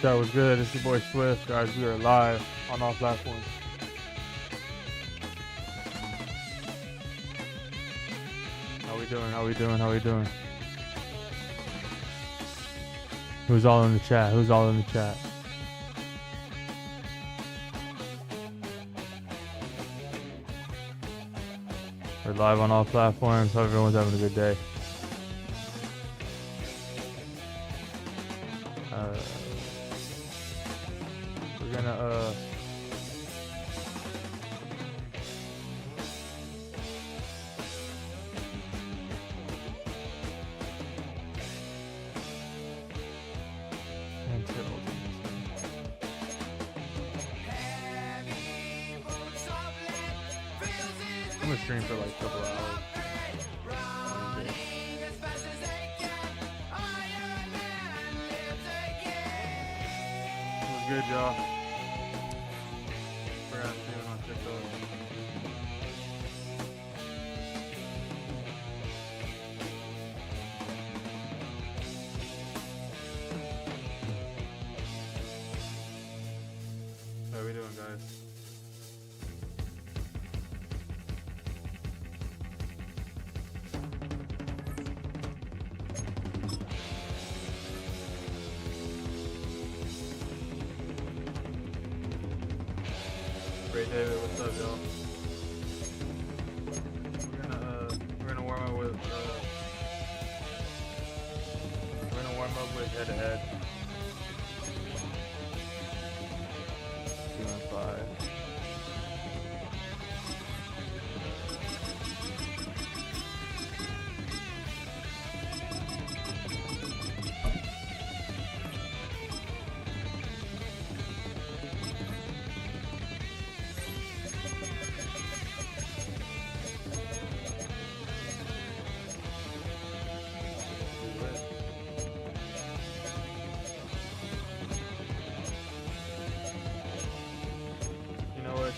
That was good. It's your boy Swift, guys. We are live on all platforms. How we doing? How we doing? How we doing? Who's all in the chat? Who's all in the chat? We're live on all platforms. Hope everyone's having a good day. We're gonna I'm gonna stream for like a couple hours. What's good, y'all? We're out streaming on TikTok. How we doing, guys? David, what's up, y'all? We're gonna warm up with head-to-head. 2-5.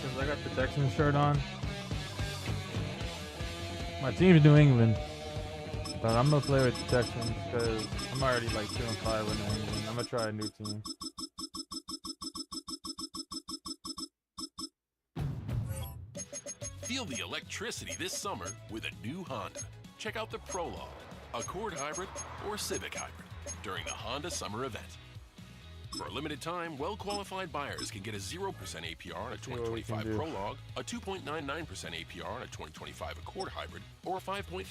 Since I got the Texans shirt on, my team's New England, but I'm gonna play with the Texans because I'm already like 2-5 with New England. I'm gonna try a new team. Feel the electricity this summer with a new Honda. Check out the Prologue, Accord Hybrid, or Civic Hybrid during the Honda Summer Event. For a limited time, well-qualified buyers can get a 0% APR on a 2025 Prologue, a 2.99% APR on a 2025 Accord Hybrid, or a 5.49%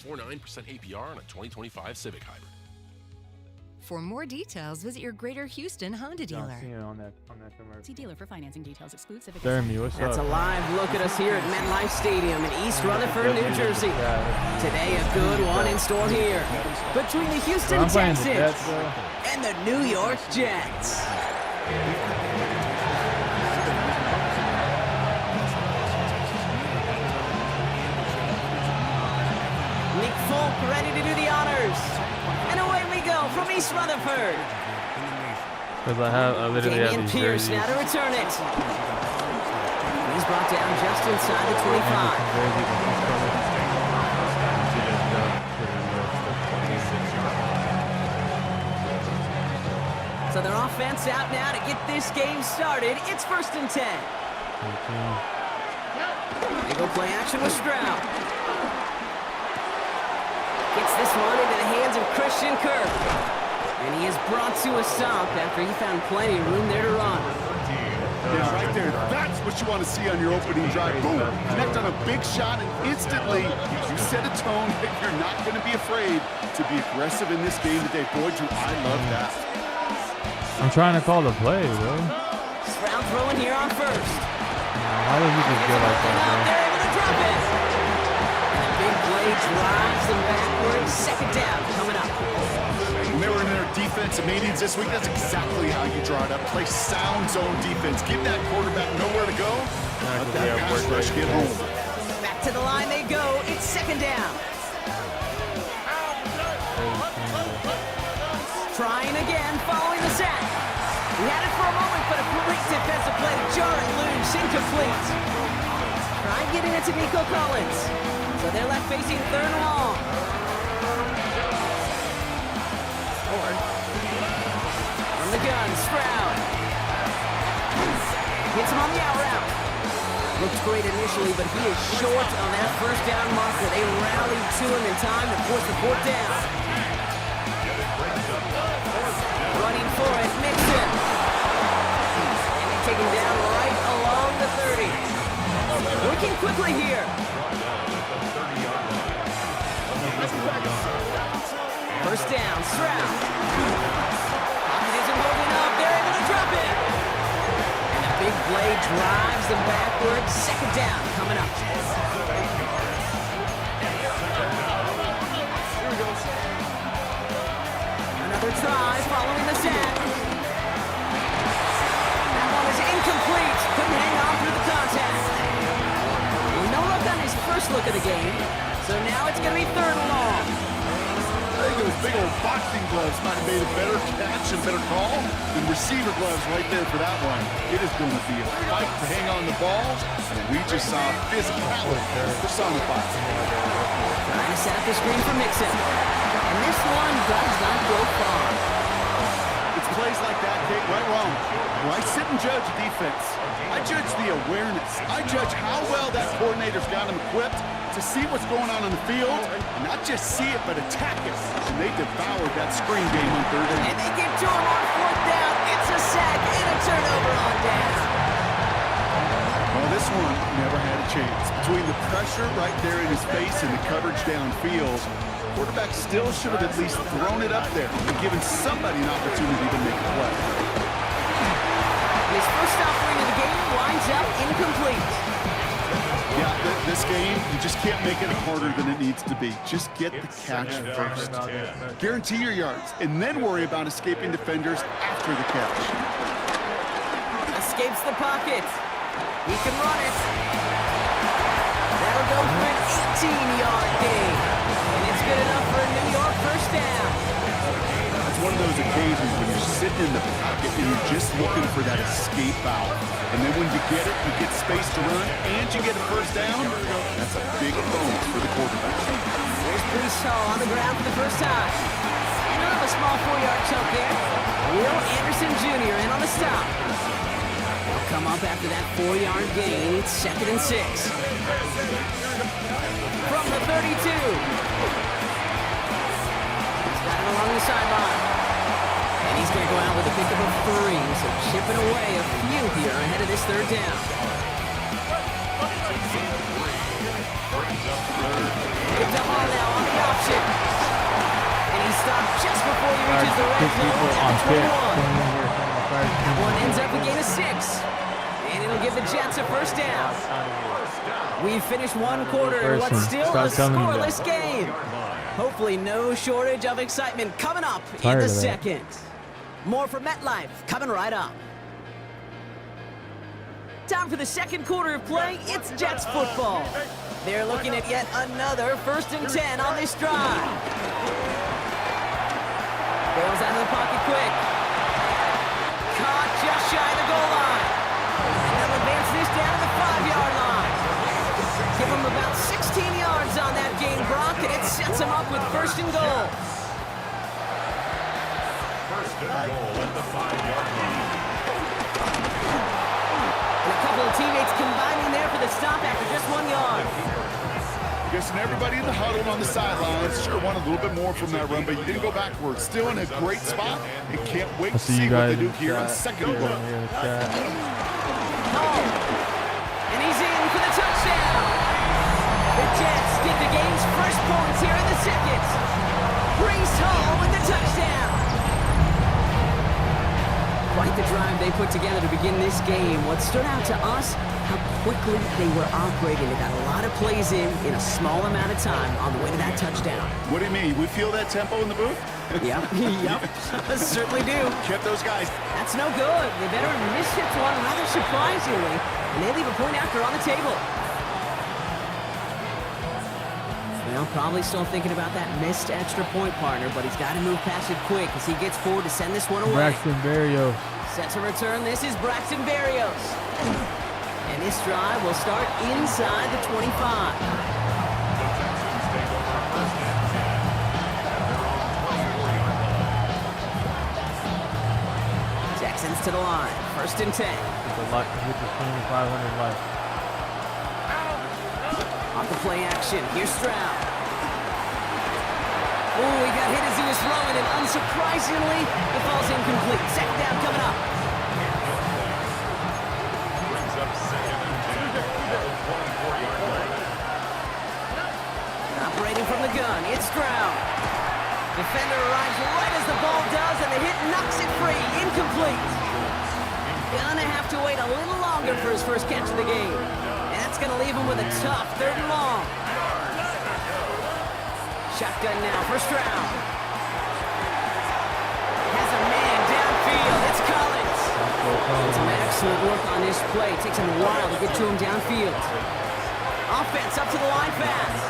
APR on a 2025 Civic Hybrid. For more details, visit your Greater Houston Honda dealer. I've seen it on that commercial. See dealer for financing details. Exclude Civic. Jeremy, what's That's up? a live look at us here at MetLife Stadium in East Rutherford, New Jersey. Today, a good one in store here between the Houston Texans and the New York Jets. Nick Folk ready to do the honors. And away we go from East Rutherford. Because I literally have Damian these Pierce jerseys. now to return it. He's brought down just inside the 25. So their offense out now to get this game started. It's 1st and 10. They go play action with Stroud. Gets this one into the hands of Christian Kirk. And he is brought to a stop after he found plenty of room there to run. Yeah, right there. That's what you want to see on your opening drive. Boom. Connect on a big shot, and instantly you set a tone that you're not going to be afraid to be aggressive in this game today. Boy, do I love that. I'm trying to call the play, bro. Stroud throwing here on first. How does he just get like that, bro? They're able to drop it. And a big play drives them backwards. 2nd down coming up. When they were in their defensive meetings this week, that's exactly how you draw it up. Play sound zone defense. Give that quarterback nowhere to go. Let that pass rush get home. Back to the line they go. It's 2nd down. Trying again, following the sack. He had it for a moment, but a great defensive play to jar it loose, incomplete. Trying getting it to Nico Collins. So they're left facing 3rd and long. From the gun, Stroud. Hits him on the out route. Looks great initially, but he is short on that first down marker. They rallied to him in time to force the fourth down. Running for it, Mixon. And they take him down right along the 30. Working quickly here. First down, Stroud. Pocket isn't holding up. They're able to drop it. And a big play drives them backwards. Second down coming up. Another try following the sack. That one is incomplete. Couldn't hang on through the contact. Well, no look on his first look of the game. So now it's going to be third and long. I think those big old boxing gloves might have made a better catch and better call than receiver gloves right there for that one. It is going to be a fight to hang on the ball, and we just saw physicality personified. Trying to set up the screen for Mixon. And this one does not go far. It's plays like that, Kate, right wrong. When I sit and judge defense, I judge the awareness. I judge how well that coordinator's got them equipped to see what's going on the field, and not just see it, but attack it. And they devoured that screen game on third down. And they get to him on fourth down. It's a sack and a turnover on down. Well, this one never had a chance. Between the pressure right there in his face and the coverage downfield, quarterback still should have at least thrown it up there and given somebody an opportunity to make a play. His first offering of the game winds up incomplete. Yeah, this game, you just can't make it harder than it needs to be. Just get the catch first. Guarantee your yards, and then worry about escaping defenders after the catch. Escapes the pocket. He can run it. That'll go for an 18-yard gain. And it's good enough for a New York first down. It's one of those occasions when you're sitting in the pocket and you're just looking for that escape valve. And then when you get it, you get space to run, and you get a first down. That's a big bonus for the quarterback. There's Brees on the ground for the first time. Kind of a small 4-yard chunk there. Will Anderson Jr. in on the stop. He'll come up after that 4-yard gain. It's 2nd and 6. From the 32. He's got it along the sideline. And he's going to go out with a pick of a 3. So chipping away a few here ahead of this third down. Get to Hall now on the option. And he stopped just before he reaches the red zone at the 21. That one ends up a gain of 6. And it'll give the Jets a first down. We've finished one quarter in what's still a scoreless game. Hopefully no shortage of excitement coming up in the second. More from MetLife coming right up. Time for the second quarter of play. It's Jets football. They're looking at yet another 1st and 10 on this drive. Bails out of the pocket quick. Caught just shy of the goal line. And they'll advance this down to the 5-yard line. Give them about 16 yards on that gain, Brock, and it sets them up with 1st and goal. First and goal at the 5-yard line. And a couple of teammates combining there for the stop after just 1 yard. Guessing everybody in the huddle on the sidelines sure wanted a little bit more from that run, but you didn't go backwards. Still in a great spot, and can't wait to see what they do here on second and goal. And he's in for the touchdown. The Jets get the game's first points here in the second. Brees Hall with the touchdown. Quite the drive they put together to begin this game. What stood out to us, how quickly they were operating. They got a lot of plays in a small amount of time on the way to that touchdown. What do you mean? We feel that tempo in the booth? Yep, certainly do. Kept those guys. That's no good. The veteran mishits one rather surprisingly, and they leave a point after on the table. Well, probably still thinking about that missed extra point, partner, but he's got to move past it quick as he gets forward to send this one away. Braxton Berrios. Set to return. This is Braxton Berrios. And this drive will start inside the 25. Texans to the line. 1st and 10. With the 500 life. Off the play action. Here's Stroud. Oh, he got hit as he was throwing, and unsurprisingly, it falls incomplete. 2nd down coming up. Operating from the gun, it's Stroud. Defender arrives right as the ball does, and the hit knocks it free. Incomplete. Gonna have to wait a little longer for his first catch of the game. And that's gonna leave him with a tough 3rd and long. Shotgun now for Stroud. Has a man downfield. It's Collins. Some excellent work on this play. Takes him a while to get to him downfield. Offense up to the line fast.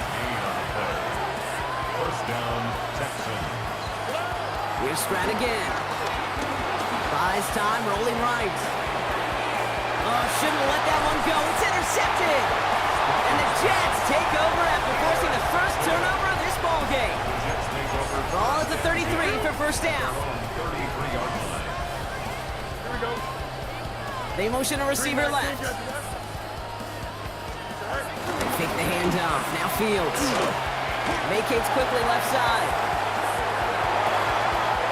1st down, Texans. Here's Stroud again. Buys time, rolling right. Oh, shouldn't have let that one go. It's intercepted. And the Jets take over after forcing the first turnover of this ball game. Ball at the 33 for 1st down. They motion a receiver left. They fake the handoff. Now Fields. Vacates quickly left side.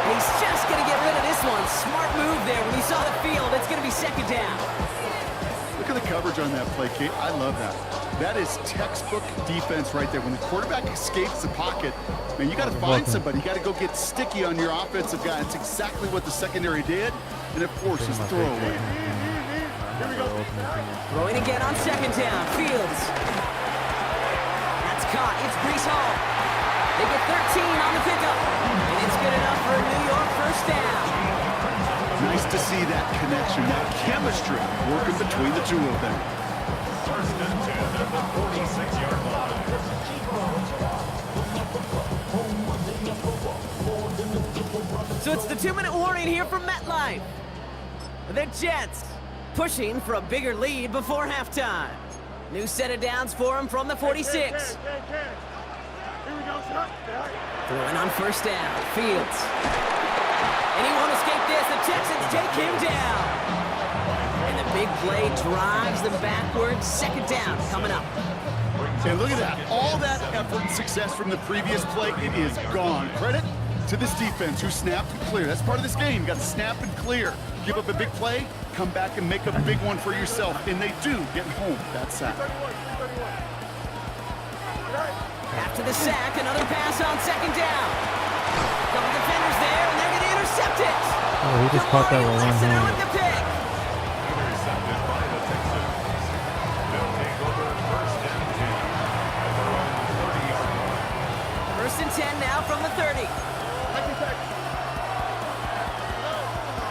He's just going to get rid of this one. Smart move there. When he saw the field, it's going to be 2nd down. Look at the coverage on that play, Kate. I love that. That is textbook defense right there. When the quarterback escapes the pocket, man, you got to find somebody. You got to go get sticky on your offensive guy. It's exactly what the secondary did, and it forces throwaway. Throwing again on 2nd down. Fields. That's caught. It's Breece Hall. They get 13 on the pickup, and it's good enough for a New York 1st down. Nice to see that connection, that chemistry working between the two of them. 1st and 10 at the 46-yard line. So it's the 2-minute warning here from MetLife. The Jets pushing for a bigger lead before halftime. New set of downs for him from the 46. Throwing on 1st down. Fields. And he won't escape this. The Texans take him down. And the big play drives them backwards. 2nd down coming up. And look at that. All that effort and success from the previous play, it is gone. Credit to this defense who snapped and cleared. That's part of this game. You got to snap and clear. Give up a big play, come back and make a big one for yourself. And they do get home that sack. After the sack, another pass on 2nd down. Couple defenders there, and they're going to intercept it. Oh, he just caught that with one hand. With the pick. Intercepted by the Texans. They'll take over 1st and 10 at their own 30-yard line. 1st and 10 now from the 30.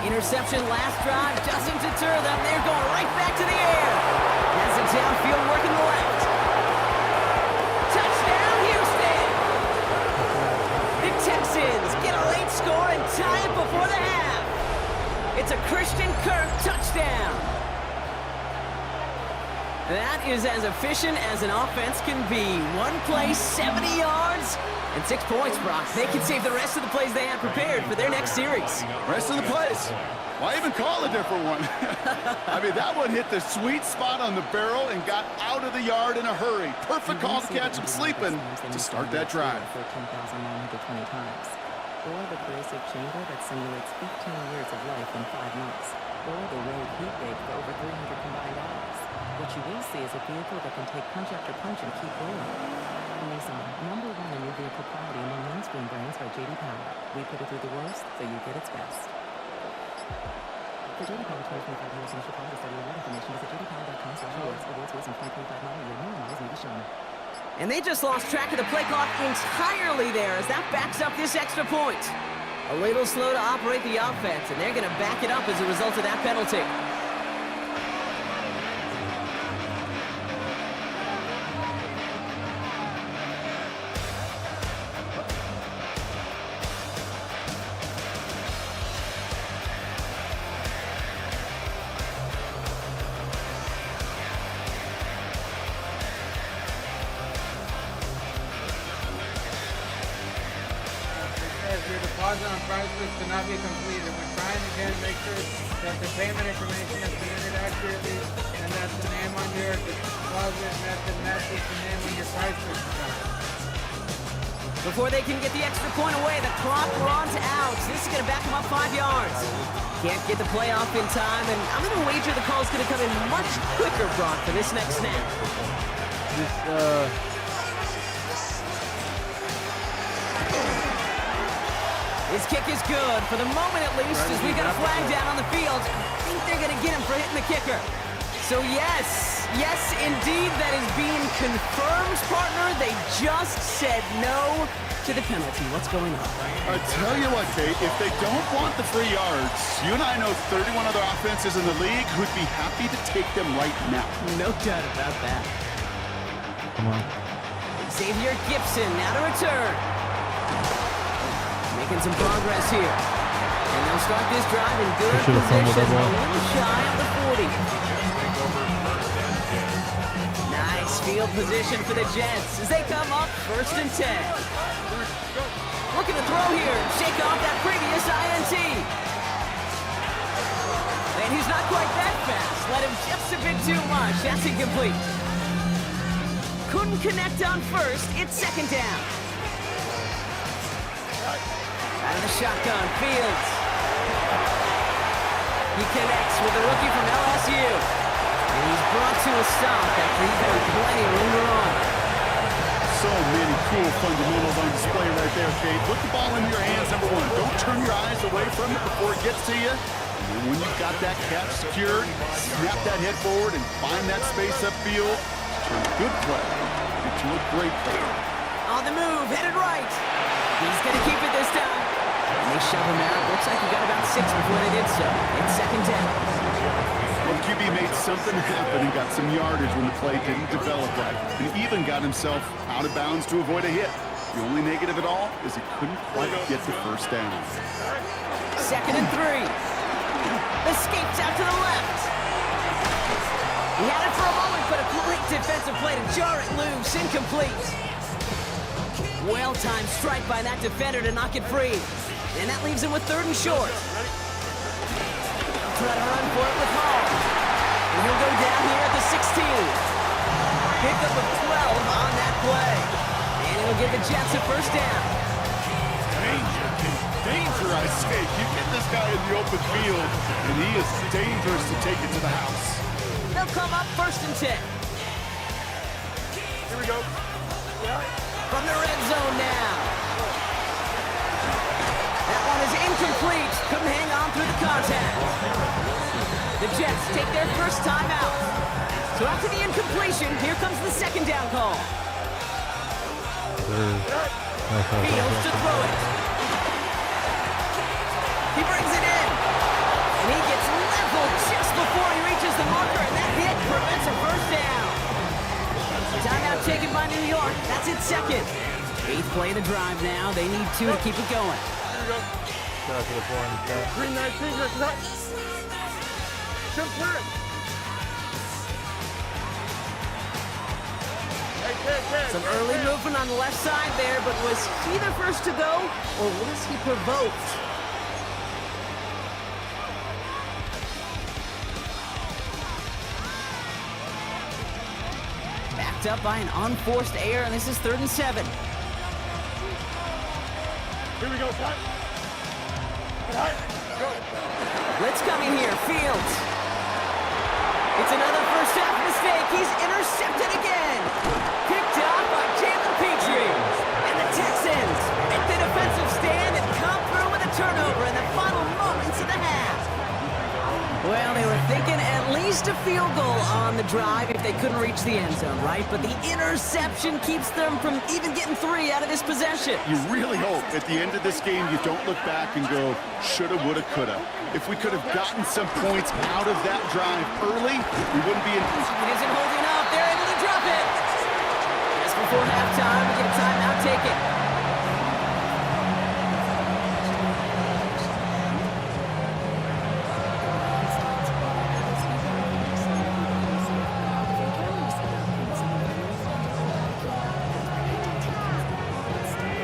Interception last drive doesn't deter them. They're going right back to the air. Has it downfield working the left. Touchdown, Houston! The Texans get a late score and tie it before the half. It's a Christian Kirk touchdown. That is as efficient as an offense can be. One play, 70 yards, and 6 points, Brock. They can save the rest of the plays they have prepared for their next series. Rest of the plays. Why even call a different one? I mean, that one hit the sweet spot on the barrel and got out of the yard in a hurry. Perfect call to catch him sleeping to start that drive. 14,920 times. Or the corrosive chamber that simulates 15 years of life in 5 months. Or the road heat rig for over 300 combined hours. What you will see is a vehicle that can take punch after punch and keep rolling. Nissan, #1 in new vehicle quality among mainstream brands by J.D. Power. We put it through the worst, so you get its best. For J.D. Power 2025 U.S. initial quality study award information, visit jdpower.com/awards. Awards based on 2025 model year. New models may be shown. And they just lost track of the play clock entirely there as that backs up this extra point. A little slow to operate the offense, and they're going to back it up as a result of that penalty. Your deposit on prize list cannot be completed. When trying again, make sure that the payment information has been entered accurately and that the name on your deposit method matches the name on your price card. Before they can get the extra point away, the clock runs out. This is going to back them up 5 yards. Can't get the play off in time, and I'm going to wager the call's going to come in much quicker, Brock, for this next snap. His kick is good, for the moment at least, as we got a flag down on the field. I think they're going to get him for hitting the kicker. So yes, indeed, that is being confirmed, partner. They just said no to the penalty. What's going on? I tell you what, Kate, if they don't want the free yards, you and I know 31 other offenses in the league who'd be happy to take them right now. No doubt about that. Come on. Xavier Gipson now to return. Making some progress here. And they'll start this drive in good position. A little shy of the 40. Nice field position for the Jets as they come up 1st and 10. Looking to throw here and shake off that previous INT. And he's not quite that fast. Let him just a bit too much. That's incomplete. Couldn't connect on 1st. It's 2nd down. Out of the shotgun, Fields. He connects with the rookie from LSU. And he's brought to a stop after he's had plenty of room to run. So many cool fundamentals on display right there, Kate. Put the ball into your hands, number one. Don't turn your eyes away from it before it gets to you. And then when you've got that catch secured, snap that head forward and find that space upfield. Turn a good play into a great play. On the move, headed right. He's going to keep it this time. And they shove him out. Looks like he got about 6 before they did so. It's 2nd down. Well, QB made something happen and got some yardage when the play didn't develop right. And even got himself out of bounds to avoid a hit. The only negative at all is he couldn't quite get the 1st down. 2nd and 3. Escapes out to the left. He had it for a moment, but a great defensive play to 𝖬𝖺ρι리Лyu 𝖱𝗎યુyi. Incomplete. Well-timed strike by that defender to knock it free. And that leaves him with 3rd and short. Try to run for it with Hall. And he'll go down here at the 16. Pickup of 12 on that play. And it'll give the Jets a 1st down. Danger, I say. You get this guy in the open field, and he is dangerous to take it to the house. They'll come up 1st and 10. Here we go. From the red zone now. That one is incomplete. Couldn't hang on through the contact. The Jets take their 1st time out. So after the incompletion, here comes the 2nd down call. Fields to throw it. He brings it in. And he gets leveled just before he reaches the marker, and that hit prevents a 1st down. Timeout taken by New York. That's its 2nd. 8th play of the drive now. They need 2 to keep it going. Shout out to the 4 in the chat. 3-9 Some early movement on the left side there, but was he the first to go, or was he provoked? Backed up by an unforced error, and this is 3rd and 7. Here we go, cut. Blitz coming here, Fields. It's another 1st half mistake. He's intercepted again. Picked up by Jalen Petrie. And the Texans make the defensive stand and come through with a turnover in the final moments of the half. Well, they were thinking at least a field goal on the drive if they couldn't reach the end zone, right? But the interception keeps them from even getting 3 out of this possession. You really hope at the end of this game you don't look back and go, shoulda, woulda, coulda. If we could have gotten some points out of that drive early, we wouldn't be in. It isn't holding up. They're able to drop it. Just before halftime, we get a timeout taken.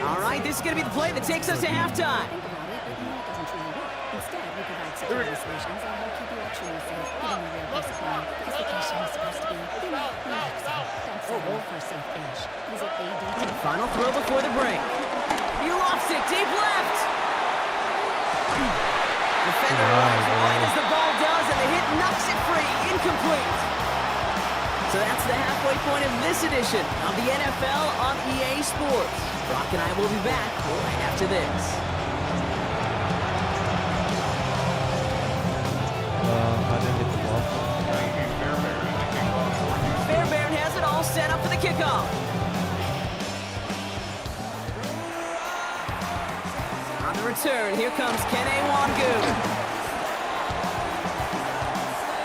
All right, this is going to be the play that takes us to halftime. Here we go. supply. This location is supposed to be relaxing. Thanks for a safe finish. Visit ADT. Final throw before the break. He lost it, deep left. Defender arrives right as the ball does, and the hit knocks it free. Incomplete. So that's the halfway point of this edition of the NFL on EA Sports. Brock and I will be back right after this. I didn't get the ball. Fairbairn has it all set up for the kickoff. On the return, here comes 𝖬𝖺ரி리𝖾.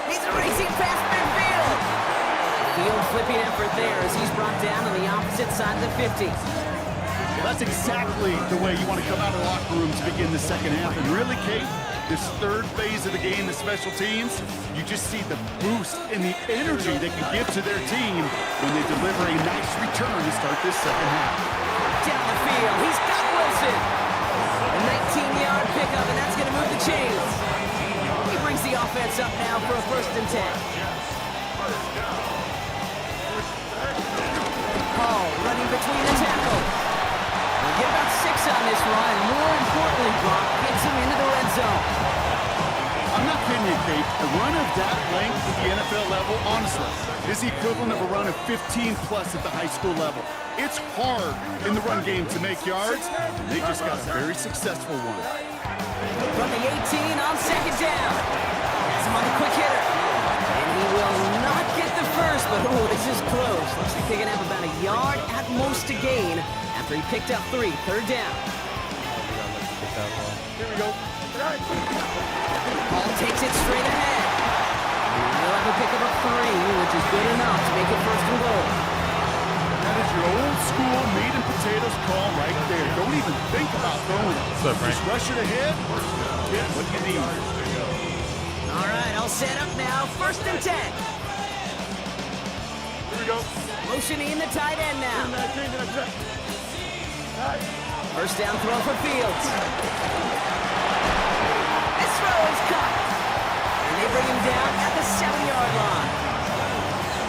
He's racing past midfield. Field flipping effort there as he's brought down on the opposite side of the 50. Well, that's exactly the way you want to come out of the locker room to begin the second half. And really, Kate, this third phase of the game, the special teams, you just see the boost and the energy they can give to their team when they deliver a nice return to start this second half. Down the field, he's got Wilson. A 19-yard pickup, and that's going to move the chains. He brings the offense up now for a 1st and 10. Hall running between the tackle. We'll get about 6 on this run. More importantly, Brock gets him into the red zone. I'm not kidding you, Kate. A run of that length at the NFL level, honestly, is the equivalent of a run of 15-plus at the high school level. It's hard in the run game to make yards, and they just got a very successful one. From the 18 on 2nd down. Has him on the quick hitter. And he will not get the first, but oh, this is close. Looks like they're going to have about a yard at most to gain after he picked up 3. 3rd down. Here we go. Hall takes it straight ahead. He'll have a pickup of 3, which is good enough to make it 1st and goal. That is your old school meat and potatoes call right there. Don't even think about throwing it. What's up, Frank? Just rush it ahead. Get what you need. All right, all set up now. 1st and 10. Here we go. Motioning the tight end now. 1st down throw for Fields. This throw is caught. And they bring him down at the 7-yard line.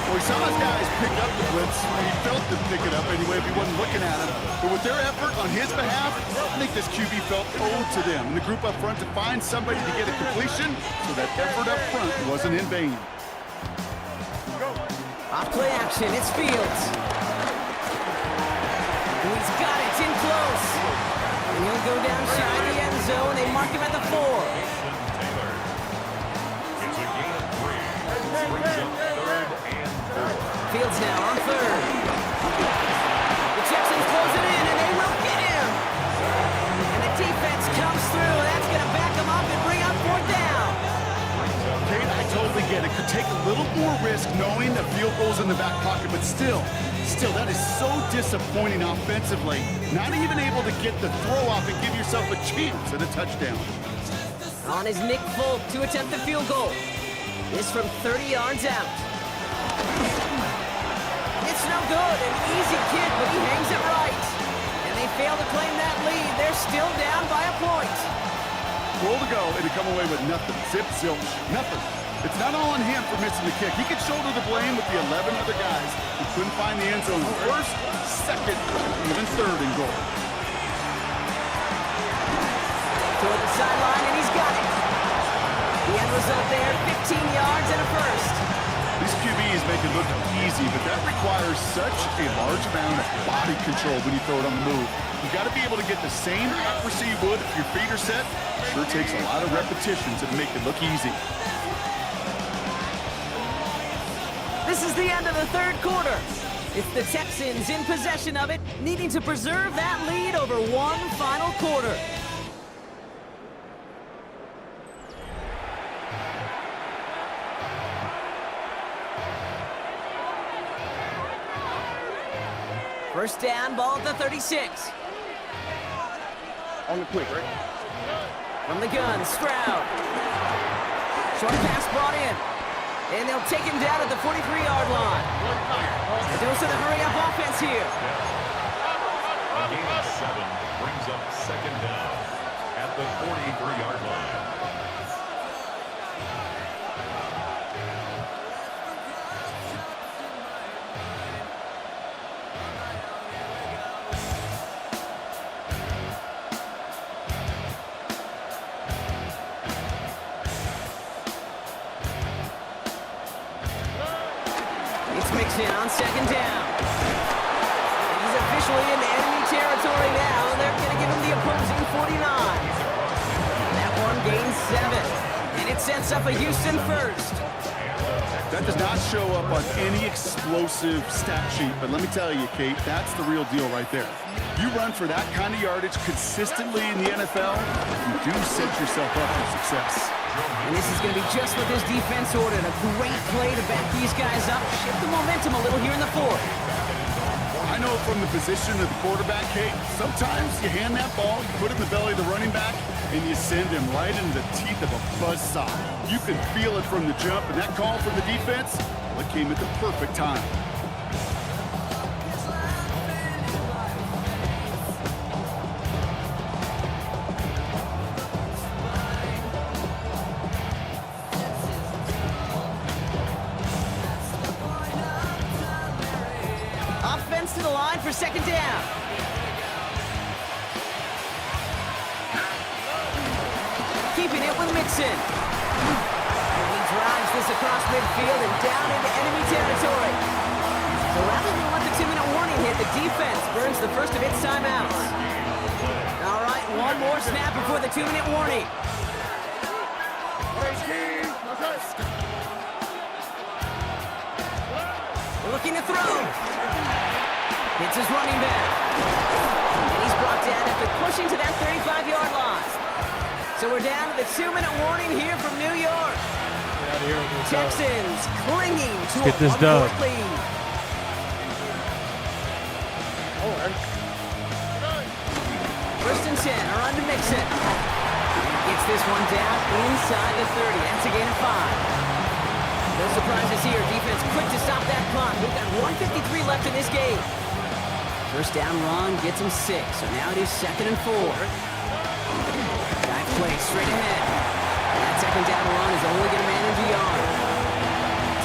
Well, we saw his guys pick up the blitz. He felt them pick it up anyway if he wasn't looking at him. But with their effort on his behalf, I think this QB felt owed to them. And the group up front to find somebody to get a completion, so that effort up front wasn't in vain. Off play action, it's Fields. And he's got it, it's in close. And he'll go down shy of the end zone. They mark him at the 4. It's a gain of 3. Brings up 3rd and 4. Fields now on 3rd. The Texans close it in, and they will get him. And the defense comes through. That's going to back him up and bring up 4th down. Kate, I totally get it. Could take a little more risk knowing the field goal's in the back pocket, but still, that is so disappointing offensively. Not even able to get the throw off and give yourself a chance at a touchdown. On is Nick Folk to attempt the field goal. This from 30 yards out. It's no good. An easy kick, but he hangs it right. And they fail to claim that lead. They're still down by a point. Goal to go, and to come away with nothing. Zip, zilch, nothing. It's not all on him for missing the kick. He could shoulder the blame with the 11 other guys who couldn't find the end zone 1st, 2nd, even 3rd and goal. Toward the sideline, and he's got it. The end result there, 15 yards and a 1st. These QBs make it look easy, but that requires such a large amount of body control when you throw it on the move. You've got to be able to get the same accuracy you would if your feet are set. Sure takes a lot of repetitions to make it look easy. This is the end of the 3rd quarter. It's the Texans in possession of it, needing to preserve that lead over one final quarter. First down, ball at the 36. On the quick, right? From the gun, Stroud. Short pass brought in. And they'll take him down at the 43-yard line. A dose of the hurry-up offense here. A gain of 7 brings up 2nd down at the 43-yard line. It's Mixon on second down. He's officially in enemy territory now. They're going to give him the opposing 49. That one gains 7. And it sets up a Houston first. That does not show up on any explosive stat sheet, but let me tell you, Kate, that's the real deal right there. You run for that kind of yardage consistently in the NFL, you do set yourself up for success. And this is going to be just what this defense ordered. A great play to back these guys up, shift the momentum a little here in the fourth. I know from the position of the quarterback, Kate, sometimes you hand that ball, you put it in the belly of the running back, and you send him right into the teeth of a buzzsaw. You can feel it from the jump, and that call from the defense, well, it came at the perfect time. Offense to the line for second down. Keeping it with Mixon. He drives this across midfield and down into enemy territory. So rather than let the 2-minute warning hit, the defense burns the first of its timeouts. All right, one more snap before the 2-minute warning. Looking to throw. Hits his running back. And he's brought down after pushing to that 35-yard line. So we're down to the 2-minute warning here from New York. Texans clinging to a 1-point lead. First and 10, or under Mixon. Gets this one down inside the 30. That's a gain of 5. No surprises here. Defense quick to stop that clock. We've got 1:53 left in this game. First down run gets him 6. So now it is 2nd and 4. Dive play straight ahead. That second down run is only going to manage a yard.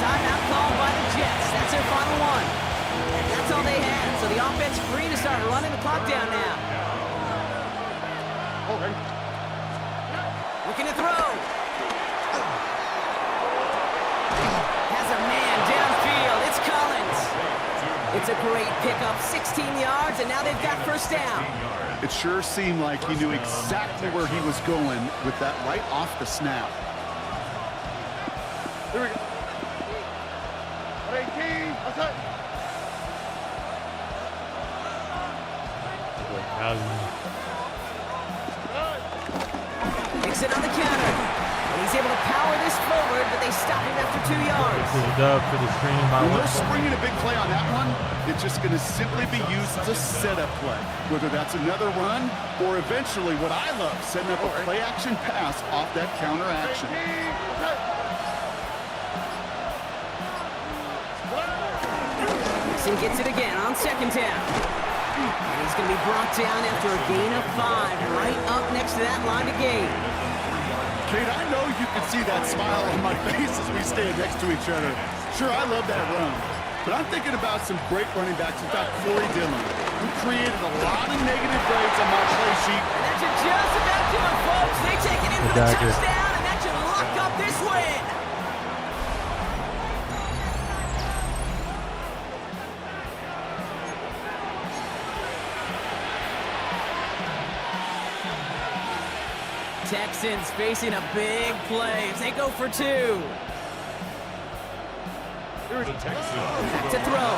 Timeout called by the Jets. That's their final one. That's all they had. So the offense free to start running the clock down now. Looking to throw. Has a man downfield. It's Collins. It's a great pickup, 16 yards, and now they've got first down. It sure seemed like he knew exactly where he was going with that right off the snap. Here we go. Mixon on the counter. And he's able to power this forward, but they stop him after 2 yards. This is a dub for the screen by When one. they're springing a big play on that one, it's just going to simply be used as a setup play. Whether that's another run or eventually what I love, setting up a play-action pass off that counter action. Mixon gets it again on second down. And he's going to be brought down after a gain of 5, right up next to that line of gain. Kate, I know you can see that smile on my face as we stand next to each other. Sure, I love that run. But I'm thinking about some great running backs. In fact, Corey Dillon, who created a lot of negative grades on my play sheet. And that should just about do it, folks. They take it in for the touchdown, and that should lock up this win. Texans facing a big play as they go for 2. Back to throw.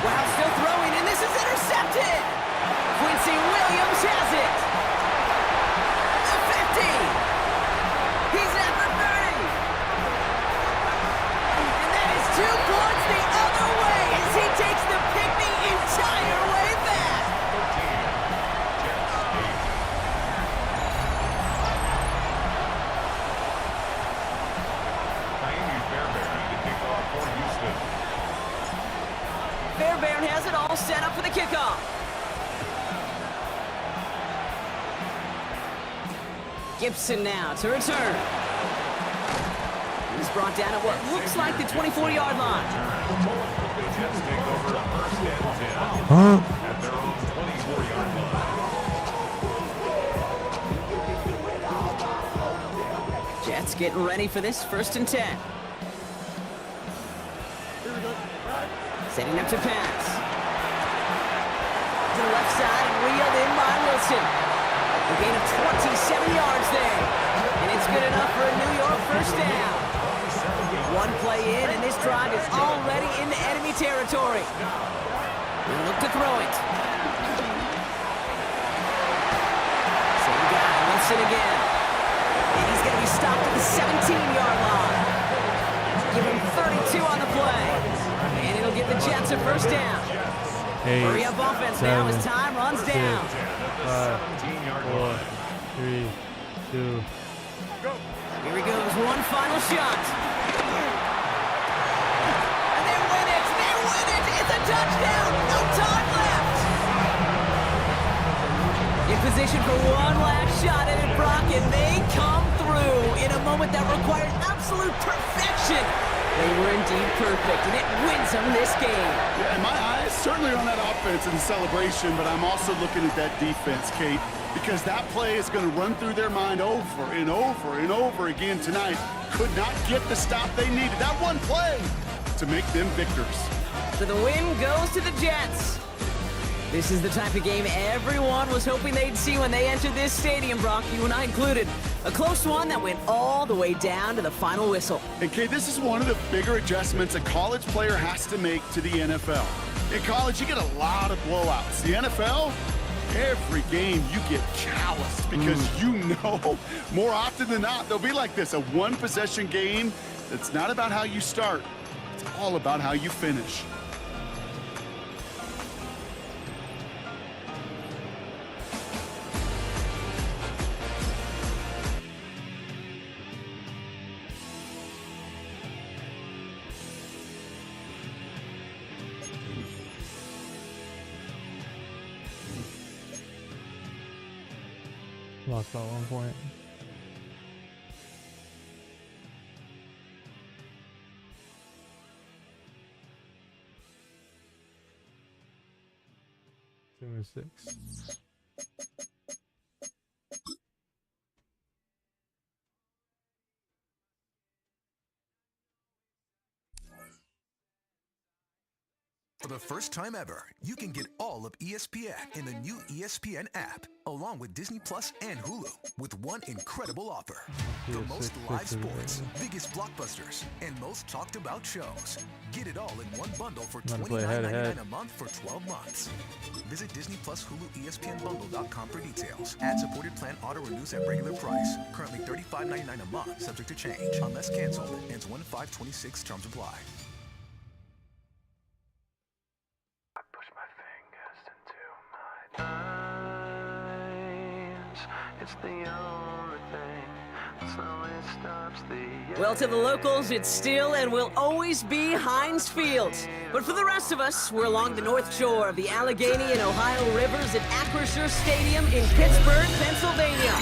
Wow, still throwing, and this is intercepted. Quincy Williams has it. The 50. He's at the 30. And that is 2 points the other way as he takes the pick the entire way back. Fairbairn has it all set up for the kickoff. Gibson now to return. He's brought down at what looks like the 24-yard line. At their own 24-yard line. Jets getting ready for this 1st and 10. Setting up to pass. To the left side and reeled in by Wilson. A gain of 27 yards there. And it's good enough for a New York first down. One play in, and this drive is already into enemy territory. We'll look to throw it. Same guy, Wilson again. And he's going to be stopped at the 17-yard line. Give him 32 on the play. And it'll give the Jets a first down. Hurry up offense now as time runs down. 5, 4, 3, 2. Here he goes, one final shot. And they win it! They win it! It's a touchdown! No time left! In position for one last shot at it, Brock, and they come through in a moment that required absolute perfection. They were indeed perfect, and it wins them this game. Yeah, and my eyes certainly are on that offense and the celebration, but I'm also looking at that defense, Kate, because that play is going to run through their mind over and over and over again tonight. Could not get the stop they needed. That one play to make them victors. So the win goes to the Jets. This is the type of game everyone was hoping they'd see when they entered this stadium, Brock, you and I included. A close one that went all the way down to the final whistle. And Kate, this is one of the bigger adjustments a college player has to make to the NFL. In college, you get a lot of blowouts. The NFL, every game you get calloused because you know more often than not they'll be like this, a one-possession game that's not about how you start. It's all about how you finish. Lost by 1 point. Two and 6. For the first time ever, you can get all of ESPN in the new ESPN app, along with Disney Plus and Hulu, with one incredible offer. The most live sports, biggest blockbusters, and most talked about shows. Get it all in one bundle for $29.99 a month for 12 months. Visit Disney Plus Hulu ESPNBundle.com for details. Ad-supported plan auto renews at regular price. Currently $35.99 a month, subject to change. Unless canceled, ends 1/5/26. Terms apply. It's the only thing that slowly stops the Well, to the locals, it's still and will always be Heinz Field. But for the rest of us, we're along the north shore of the Allegheny and Ohio rivers at Acrisure Stadium in Pittsburgh, Pennsylvania.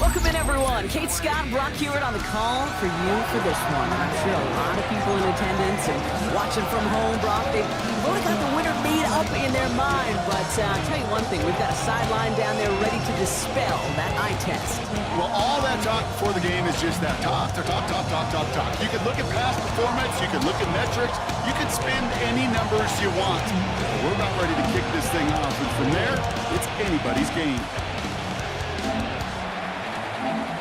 Welcome in, everyone. Kate Scott, Brock Hewitt on the call for you for this one. I'm sure a lot of people in attendance and watching from home, Brock, they've already got the winner made up in their mind. But I'll tell you one thing, we've got a sideline down there ready to dispel that eye test. Well, all that talk before the game is just that talk. You can look at past performance, you can look at metrics, you can spin any numbers you want. We're about ready to kick this thing off, and from there, it's anybody's game.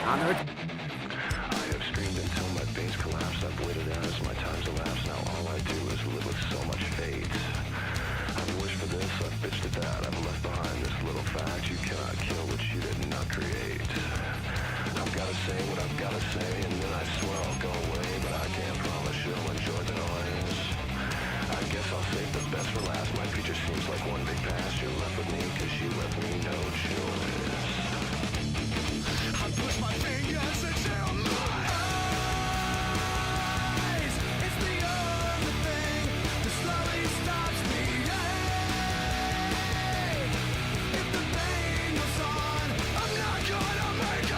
I have screamed until my veins collapse. I've waited out as my time's elapsed. Now all I do is live with so much fate. I've wished for this, I've bitched at that. I've left behind this little fact. You cannot kill what you did not create. I've gotta say what I've gotta say, and then I swear I'll go away. But I can't promise you'll enjoy the noise. I guess I'll save the best for last. My future seems like one big pass. You're left with me cause you left me no choice. I push my fingers until my eyes. It's the only thing that slowly stops me. If the pain goes on, I'm not gonna make it.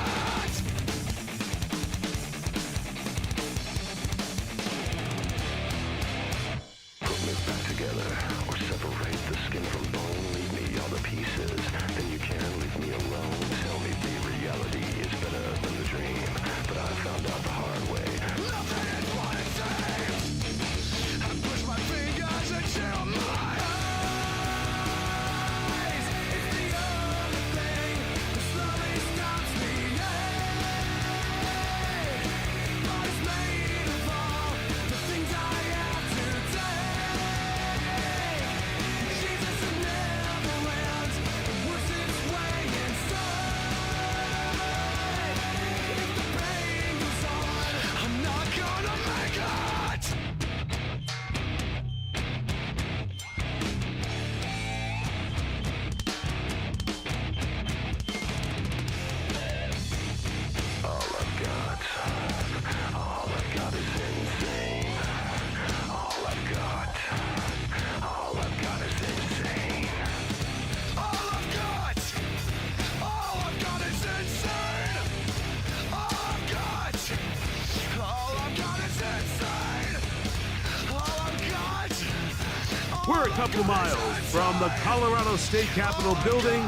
We're a couple of miles from the Colorado State Capitol building.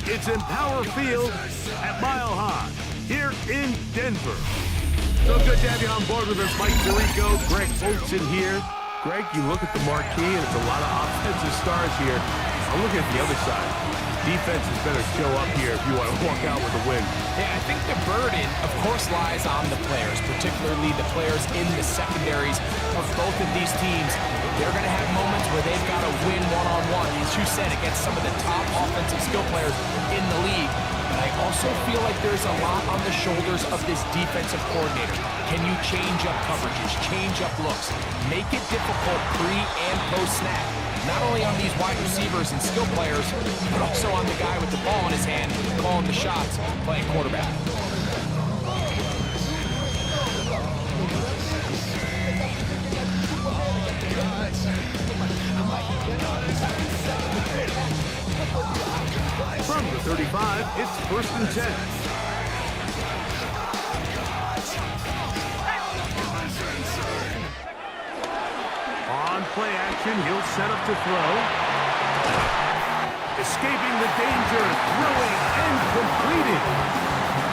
It's Empower Field at Mile High here in Denver. So good to have you on board with us, Mike Tirico, Greg Olson here. Greg, you look at the marquee and it's a lot of offensive stars here. I'm looking at the other side. Defenses better show up here if you want to walk out with a win. Yeah, I think the burden, of course, lies on the players, particularly the players in the secondaries of both of these teams. They're going to have moments where they've got to win one-on-one, as you said, against some of the top offensive skill players in the league. But I also feel like there's a lot on the shoulders of this defensive coordinator. Can you change up coverages, change up looks, make it difficult pre- and post-snap? Not only on these wide receivers and skill players, but also on the guy with the ball in his hand, calling the shots, playing quarterback. From the 35, it's 1st and 10. On play action, he'll set up to throw. Escaping the danger, throwing and completing.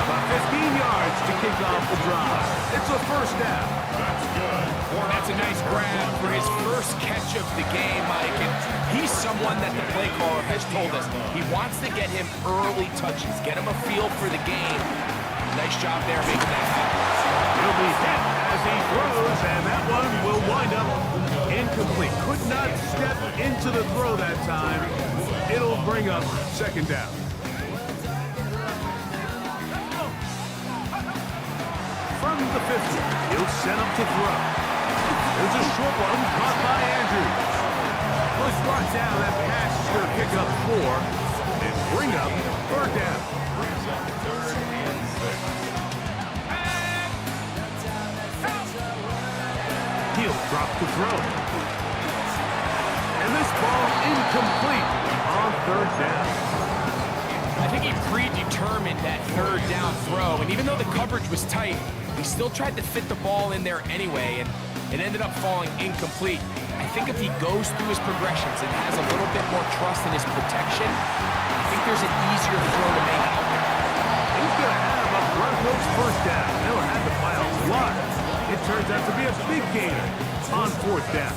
About 15 yards to kick off the drive. It's a first down. That's good. That's a nice grab for his first catch of the game, Mike. And he's someone that the play caller has told us he wants to get him early touches, get him a feel for the game. Nice job there making that happen. He'll be hit as he throws, and that one will wind up incomplete. Could not step into the throw that time. It'll bring up 2nd down. From the 50, he'll set up to throw. There's a short one caught by Andrews. Push brought down, that pass is going to pick up 4 and bring up 3rd down. He'll drop the throw. And this ball incomplete on 3rd down. I think he predetermined that 3rd down throw, and even though the coverage was tight, he still tried to fit the ball in there anyway, and it ended up falling incomplete. I think if he goes through his progressions and has a little bit more trust in his protection, I think there's an easier throw to make out there. He's going to have a Broncos 1st down. They'll have to file a lot. It turns out to be a big gainer on 4th down.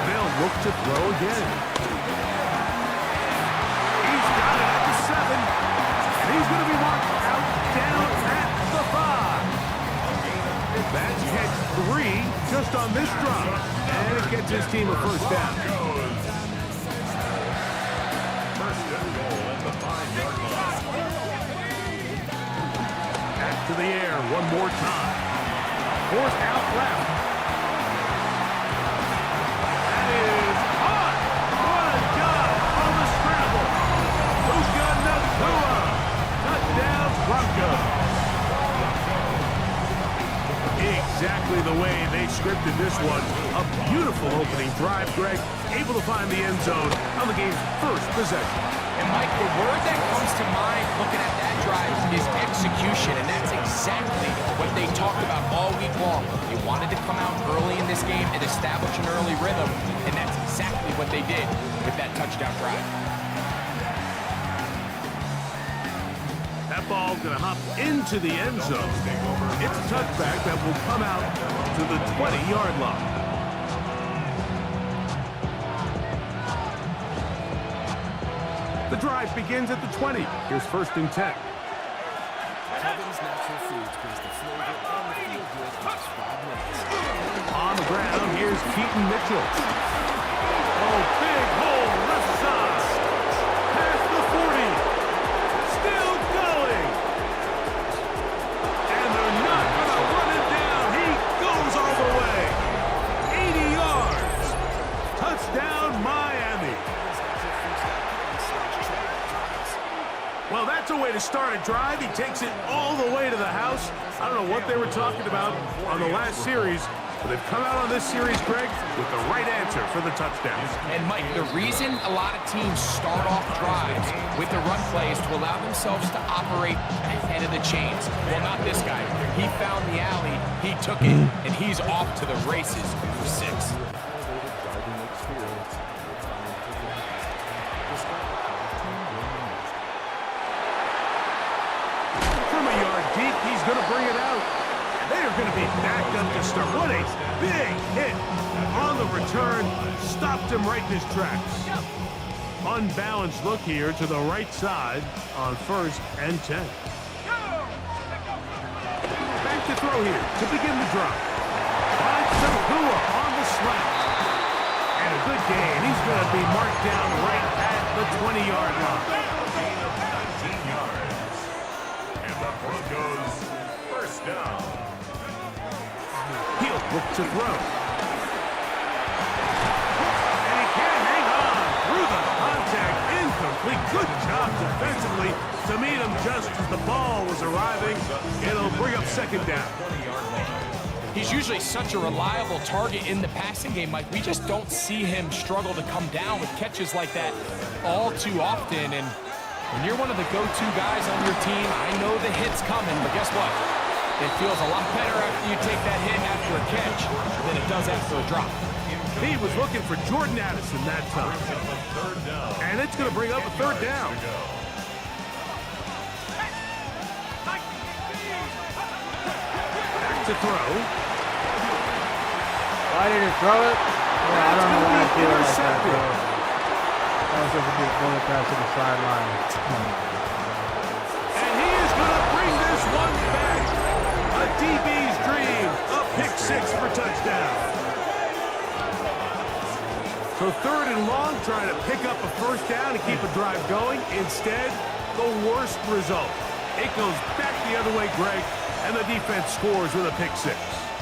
They'll look to throw again. He's got it at the 7. And he's going to be marked out down at the 5. That's catch 3 just on this drop. And it gets his team a 1st down. Back to the air one more time. Forced out left. That is caught. What a job on the scramble. Puka Nacua. Touchdown Broncos. Exactly the way they scripted this one. A beautiful opening drive, Greg. Able to find the end zone on the game's first possession. And Mike, the word that comes to mind looking at that drive is execution, and that's exactly what they talked about all week long. They wanted to come out early in this game and establish an early rhythm, and that's exactly what they did with that touchdown drive. That ball going to hop into the end zone. It's a touchback that will come out to the 20-yard line. The drive begins at the 20. Here's 1st and 10. On the ground, here's Keaton Mitchell. Oh, big hole, left side. Past the 40. Still going. And they're not going to run it down. He goes all the way. 80 yards. Touchdown, Miami. Well, that's a way to start a drive. He takes it all the way to the house. I don't know what they were talking about on the last series, But they've come out on this series, Greg, with the right answer for the touchdown. And Mike, the reason a lot of teams start off drives with the run play is to allow themselves to operate ahead of the chains. Well, not this guy. He found the alley, he took it, and he's off to the races for 6. From a yard deep, he's going to bring it out. They are going to be backed up to start. What a big hit on the return. Stopped him right in his tracks. Unbalanced look here to the right side on 1st and 10. Back to throw here to begin the drive. Finds Tua on the slant. And a good gain. He's going to be marked down right at the 20-yard line. Gain of 19 yards. And the Broncos first down. He'll look to throw. And he can't hang on through the contact. Incomplete. Good job defensively to meet him just as the ball was arriving. It'll bring up 2nd down. He's usually such a reliable target in the passing game, Mike. We just don't see him struggle to come down with catches like that all too often. And when you're one of the go-to guys on your team, I know the hit's coming, but guess what? It feels a lot better after you take that hit after a catch than it does after a drop. He was looking for Jordan Addison that time. And it's going to bring up a 3rd down. Back to throw. Why did he throw it? Yeah, I don't know why I feel like that, bro. That was just a big bullet pass to the sideline. And he is going to bring this one back. A DB's dream. A pick 6 for touchdown. So 3rd and long, trying to pick up a 1st down and keep a drive going. Instead, the worst result. It goes back the other way, Greg, and the defense scores with a pick 6.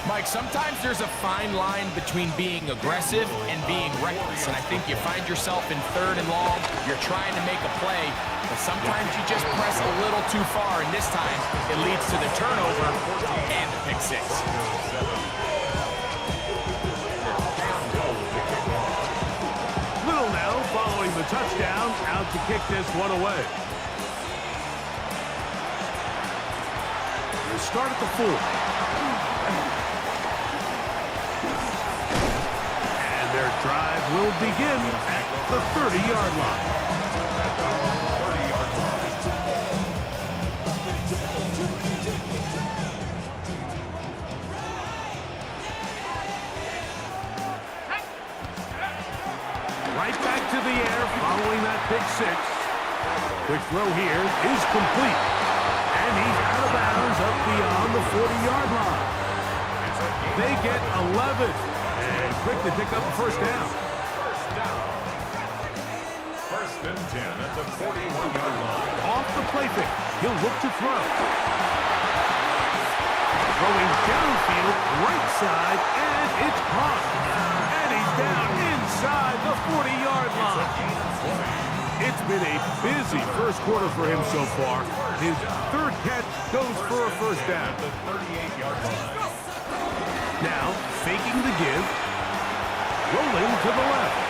Mike, sometimes there's a fine line between being aggressive and being reckless, and I think you find yourself in 3rd and long, you're trying to make a play, but sometimes you just press a little too far, and this time it leads to the turnover and the pick 6. Little now following the touchdown, out to kick this one away. They start at the 4. Their drive will begin at the 30-yard line. Right back to the air following that pick 6. Quick throw here is complete. And he's out of bounds up beyond the 40-yard line. They get 11. And quick to pick up a 1st down. 1st and 10 at the 41-yard line. Off the play fake, he'll look to throw. Throwing downfield, right side, and it's caught. And he's down inside the 40-yard line. It's been a busy 1st quarter for him so far. His 3rd catch goes for a 1st down. The 38-yard line. Now, faking the give, rolling to the left.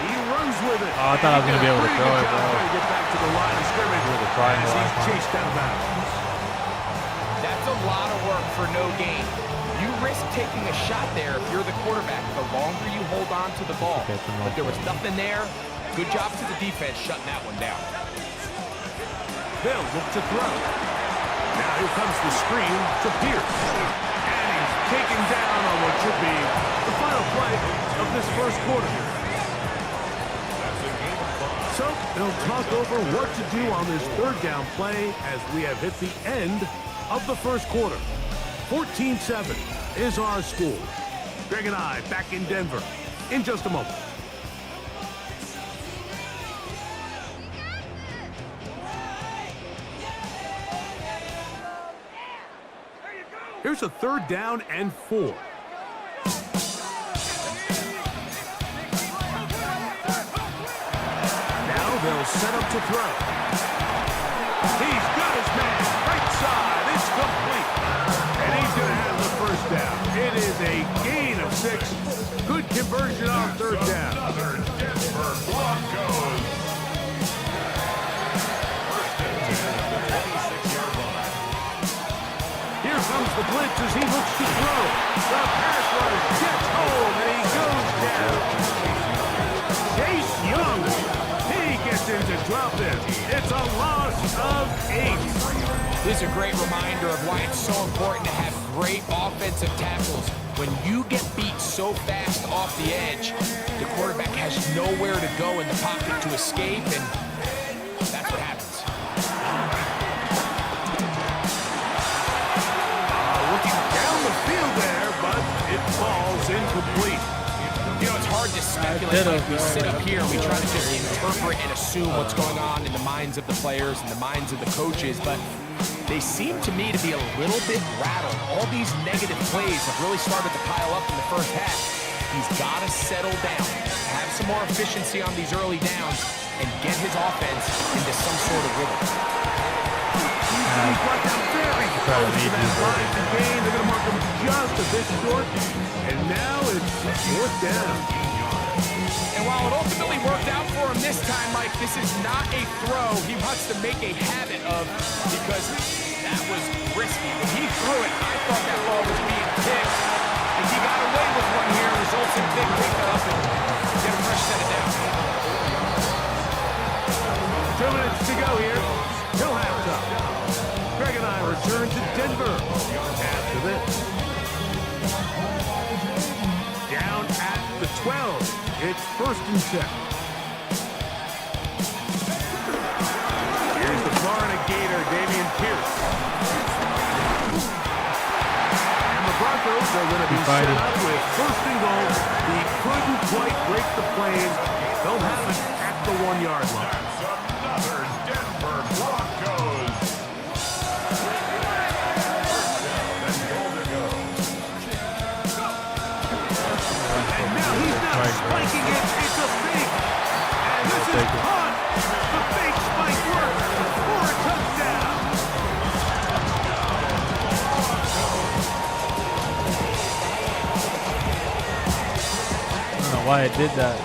He runs with it. Oh, I thought I was going to be able to throw it, bro. Get back to the line of scrimmage as he's chased out of bounds. That's a lot of work for no gain. You risk taking a shot there if you're the quarterback the longer you hold on to the ball. But there was nothing there. Good job to the defense shutting that one down. They'll look to throw. Now here comes the screen to Pierce. Taken down on what should be the final play of this 1st quarter. So they'll talk over what to do on this 3rd down play as we have hit the end of the 1st quarter. 14-7 is our score. Greg and I back in Denver in just a moment. Here's a 3rd down and 4. Now they'll set up to throw. He's got his man. Right side. It's complete. And he's going to have the 1st down. It is conversion on third down. Another Denver Broncos. Here comes the blitz as he looks to throw. The pass rush gets home and he goes down. Chase Young, he gets in to drop it. It's a loss of 8. This is a great reminder of why it's so important to have great offensive tackles. When you get beat so fast off the edge, the quarterback has nowhere to go in the pocket to escape, and that's what happens. Looking down the field there, but it falls incomplete. You know, it's hard to speculate. Like we sit up here and we try to just interpret and assume what's going on in the minds of the players and the minds of the coaches, but they seem to me to be a little bit rattled. All these negative plays have really started to pile up in the first half. He's got to settle down, have some more efficiency on these early downs, and get his offense into some sort of rhythm. He's brought down very close to that line to gain. They're going to mark him just a bit short. And now it's 4th down. And while it ultimately worked out for him this time, Mike, this is not a throw he wants to make a habit of, because that was risky. When he threw it, I thought that ball was being picked. If he got away with one here, results in big pickup and get a fresh set it down. 2 minutes to go here till halftime. Greg and I return to Denver after this. Down at the 12. It's 1st and 10. Here's the Florida Gator, Dameon Pierce. And the Broncos are going to be set up with 1st and goal. He couldn't quite break the planes. They'll have it at the 1-yard line. That's another Denver Broncos. Spiking it, it's a fake. And this is caught. The fake spike works for a touchdown. I don't know why I did that.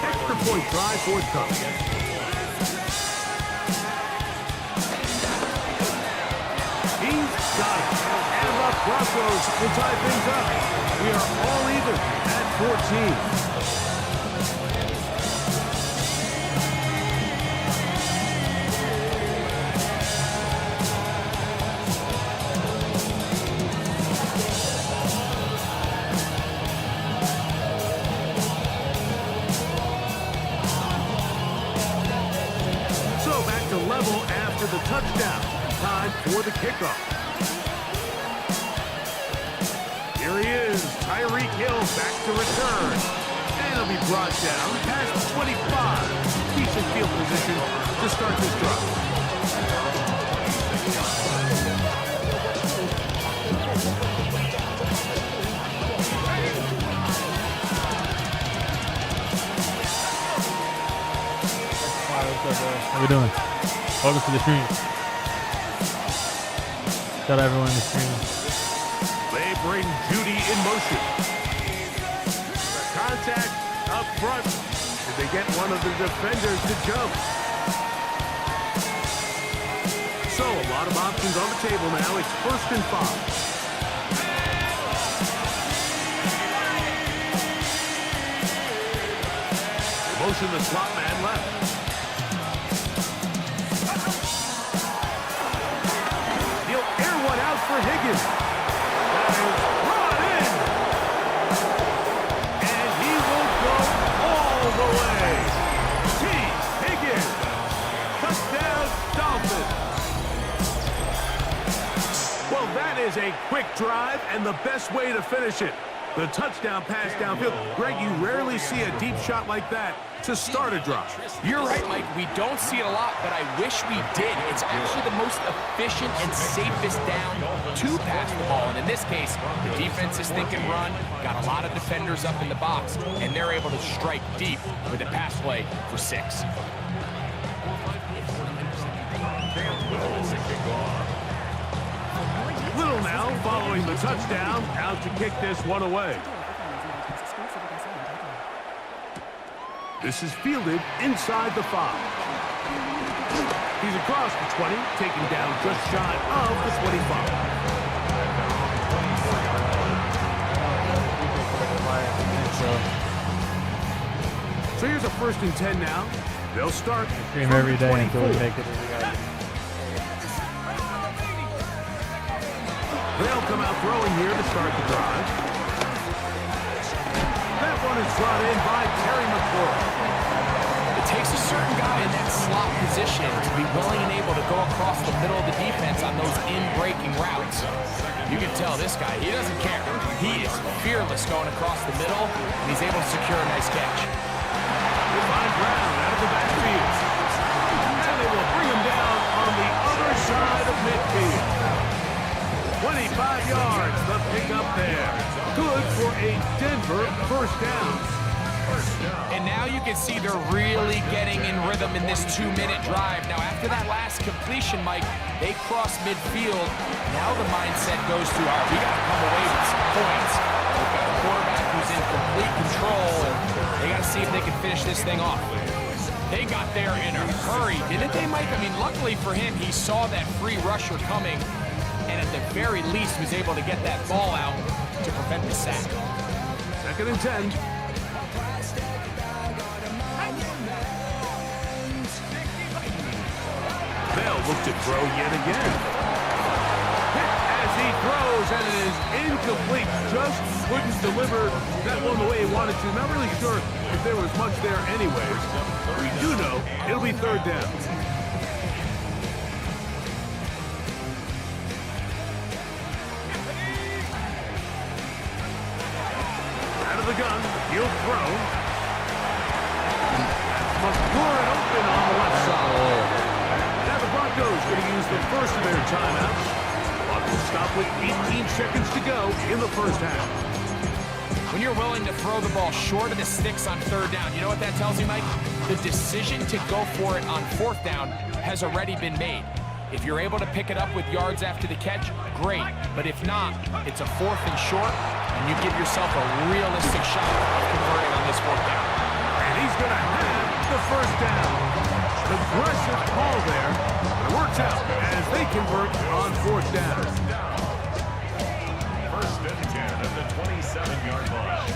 Extra point try forthcoming. He's got it. And the Broncos will tie things up. We are all even at 14. So back to level after the touchdown. Time for the kickoff. Here he is, Tyreek Hill back to return. And he'll be brought down past 25. Decent field position to start this drive. How we doing? Welcome to the stream. Shout out everyone in the stream. They bring Judy in motion. The contact up front. Did they get one of the defenders to jump? So a lot of options on the table now. It's 1st and 5. Motion the slot man left. He'll air one out for Higgins. That is brought in. And he will go all the way. T. Higgins. Touchdown, Dolphins. Well, that is a quick drive and the best way to finish it. The touchdown pass downfield. Greg, you rarely see a deep shot like that to start a drive. You're right, Mike. We don't see it a lot, but I wish we did. It's actually the most efficient and safest down to pass the ball. And in this case, the defense is thinking run, got a lot of defenders up in the box, and they're able to strike deep with a pass play for 6. For more Little now, following the touchdown, out to kick this one away. This is fielded inside the 5. He's across the 20, taken down just shy of the 25. So here's a 1st and 10 now. They'll start Scream every day until we make it. They'll come out throwing here to start the drive. That one is brought in by Terry McLaurin. It takes a certain guy in that slot position to be willing and able to go across the middle of the defense on those in-breaking routes. You can tell this guy, he doesn't care. He is fearless going across the middle, and he's able to secure a nice catch. They find Brown out of the backfield. And they will bring him down on the other side of midfield. 25 yards, the pickup there. Good for a Denver 1st down. And now you can see they're really getting in rhythm in this 2-minute drive. Now, after that last completion, Mike, they cross midfield. Now the mindset goes to, all right, we got to come away with some points. We've got a quarterback who's in complete control, and they got to see if they can finish this thing off. They got there in a hurry, didn't they, Mike? I mean, luckily for him, he saw that free rusher coming, and at the very least was able to get that ball out to prevent the sack. 2nd and 10. Bell look to throw yet again. Hit as he throws, and it is incomplete. Just couldn't deliver that one the way he wanted to. Not really sure if there was much there anyways. We do know it'll be 3rd down. Out of the gun, he'll throw. McLaurin open on the left side. Now the Broncos going to use the first of their timeouts. Clock will stop with 18 seconds to go in the 1st half. When you're willing to throw the ball short of the sticks on 3rd down, you know what that tells you, Mike? The decision to go for it on 4th down has already been made. If you're able to pick it up with yards after the catch, great. But if not, it's a 4th and short, and you give yourself a realistic shot of converting on this 4th down. And he's going to have the 1st down. Aggressive call there. It works out as they convert on 4th down. 1st and 10 at the 27-yard line.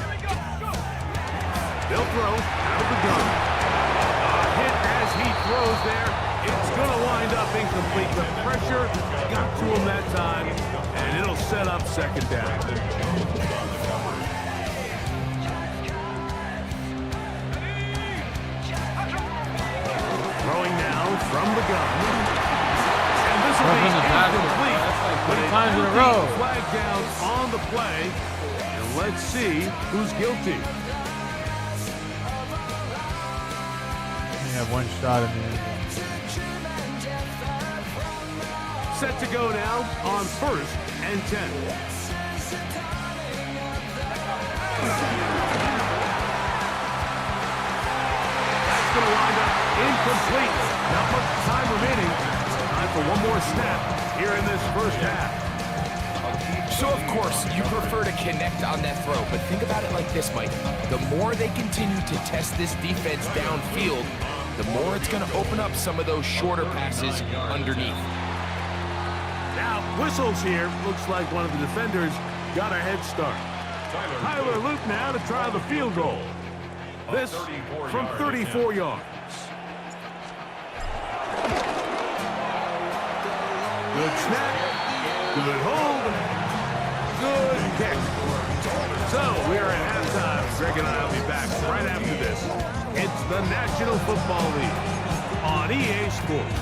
They'll throw out of the gun. A hit as he throws there. It's going to wind up incomplete. The pressure got to him that time, and it'll set up 2nd down. Throwing now from the gun. And this will be incomplete. Like 20 times in a row. Flag down on the play. And let's see who's guilty. We have one shot in the end zone. Set to go now on 1st and 10. That's going to wind up incomplete. Not much time remaining. Time for one more snap here in this 1st half. So, of course, you prefer to connect on that throw, but think about it like this, Mike. The more they continue to test this defense downfield, the more it's going to open up some of those shorter passes underneath. Now, whistles here. Looks like one of the defenders got a head start. Tyler Luke now to try the field goal. This from 34 yards. Good snap. Good hold. Good kick. So, we are at halftime. Greg and I will be back right after this. It's the National Football League on EA Sports.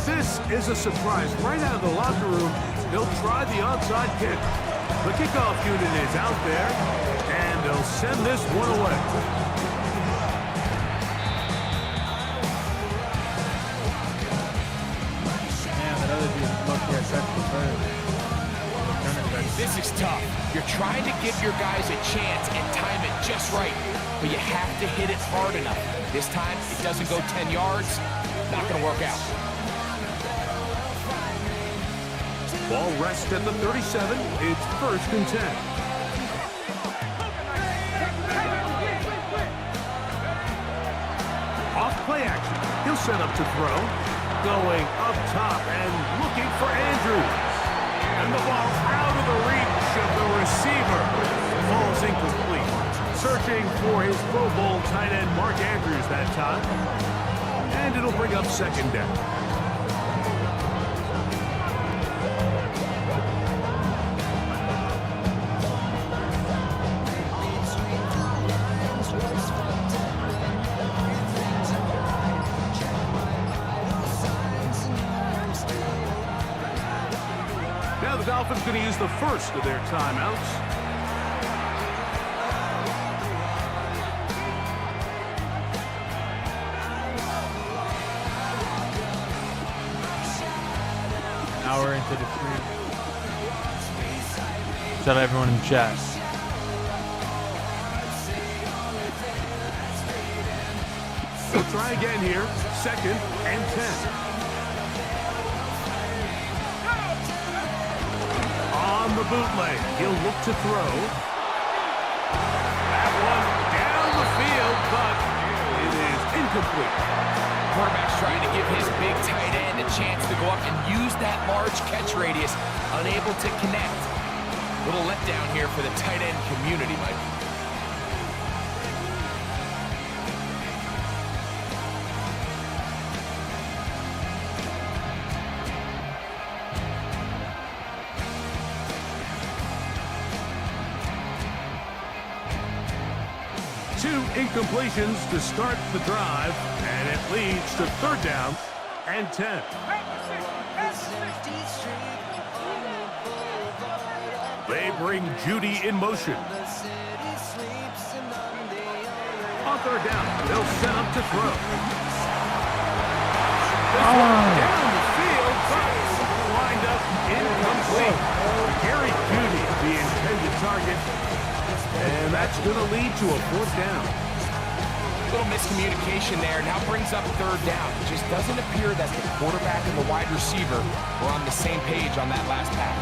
This is a surprise. Right out of the locker room, they'll try the onside kick. The kickoff unit is out there, and they'll send this one away. This tough. You're trying to give your guys a chance and time it just right, but you have to hit it hard enough. This time, it doesn't go 10 yards, not gonna work out. Ball rests at the 37. It's 1st and 10. Off play action. He'll set up to throw. Going up top and looking for Andrews. And the ball out of the reach of the receiver. Falls incomplete. Searching for his Pro Bowl tight end Mark Andrews that time. And it'll bring up 2nd down. Now the Dolphins going to use the first of their timeouts. Now we're into the stream. Shout out everyone in the chat. We'll try again here. 2nd and 10. On the bootleg, he'll look to throw. That one down the field, but it is incomplete. Quarterback's trying to give his big tight end a chance to go up and use that large catch radius, unable to connect. Little letdown here for the tight end community, Mike. Two incompletions to start the drive, and it leads to 3rd down and 10. They bring Judy in motion. On 3rd down, they'll set up to throw. This one down the field, but lined up incomplete. Gary Judy, the intended target. And that's going to lead to a 4th down. Little miscommunication there. Now brings up 3rd down. It just doesn't appear that the quarterback and the wide receiver were on the same page on that last pass.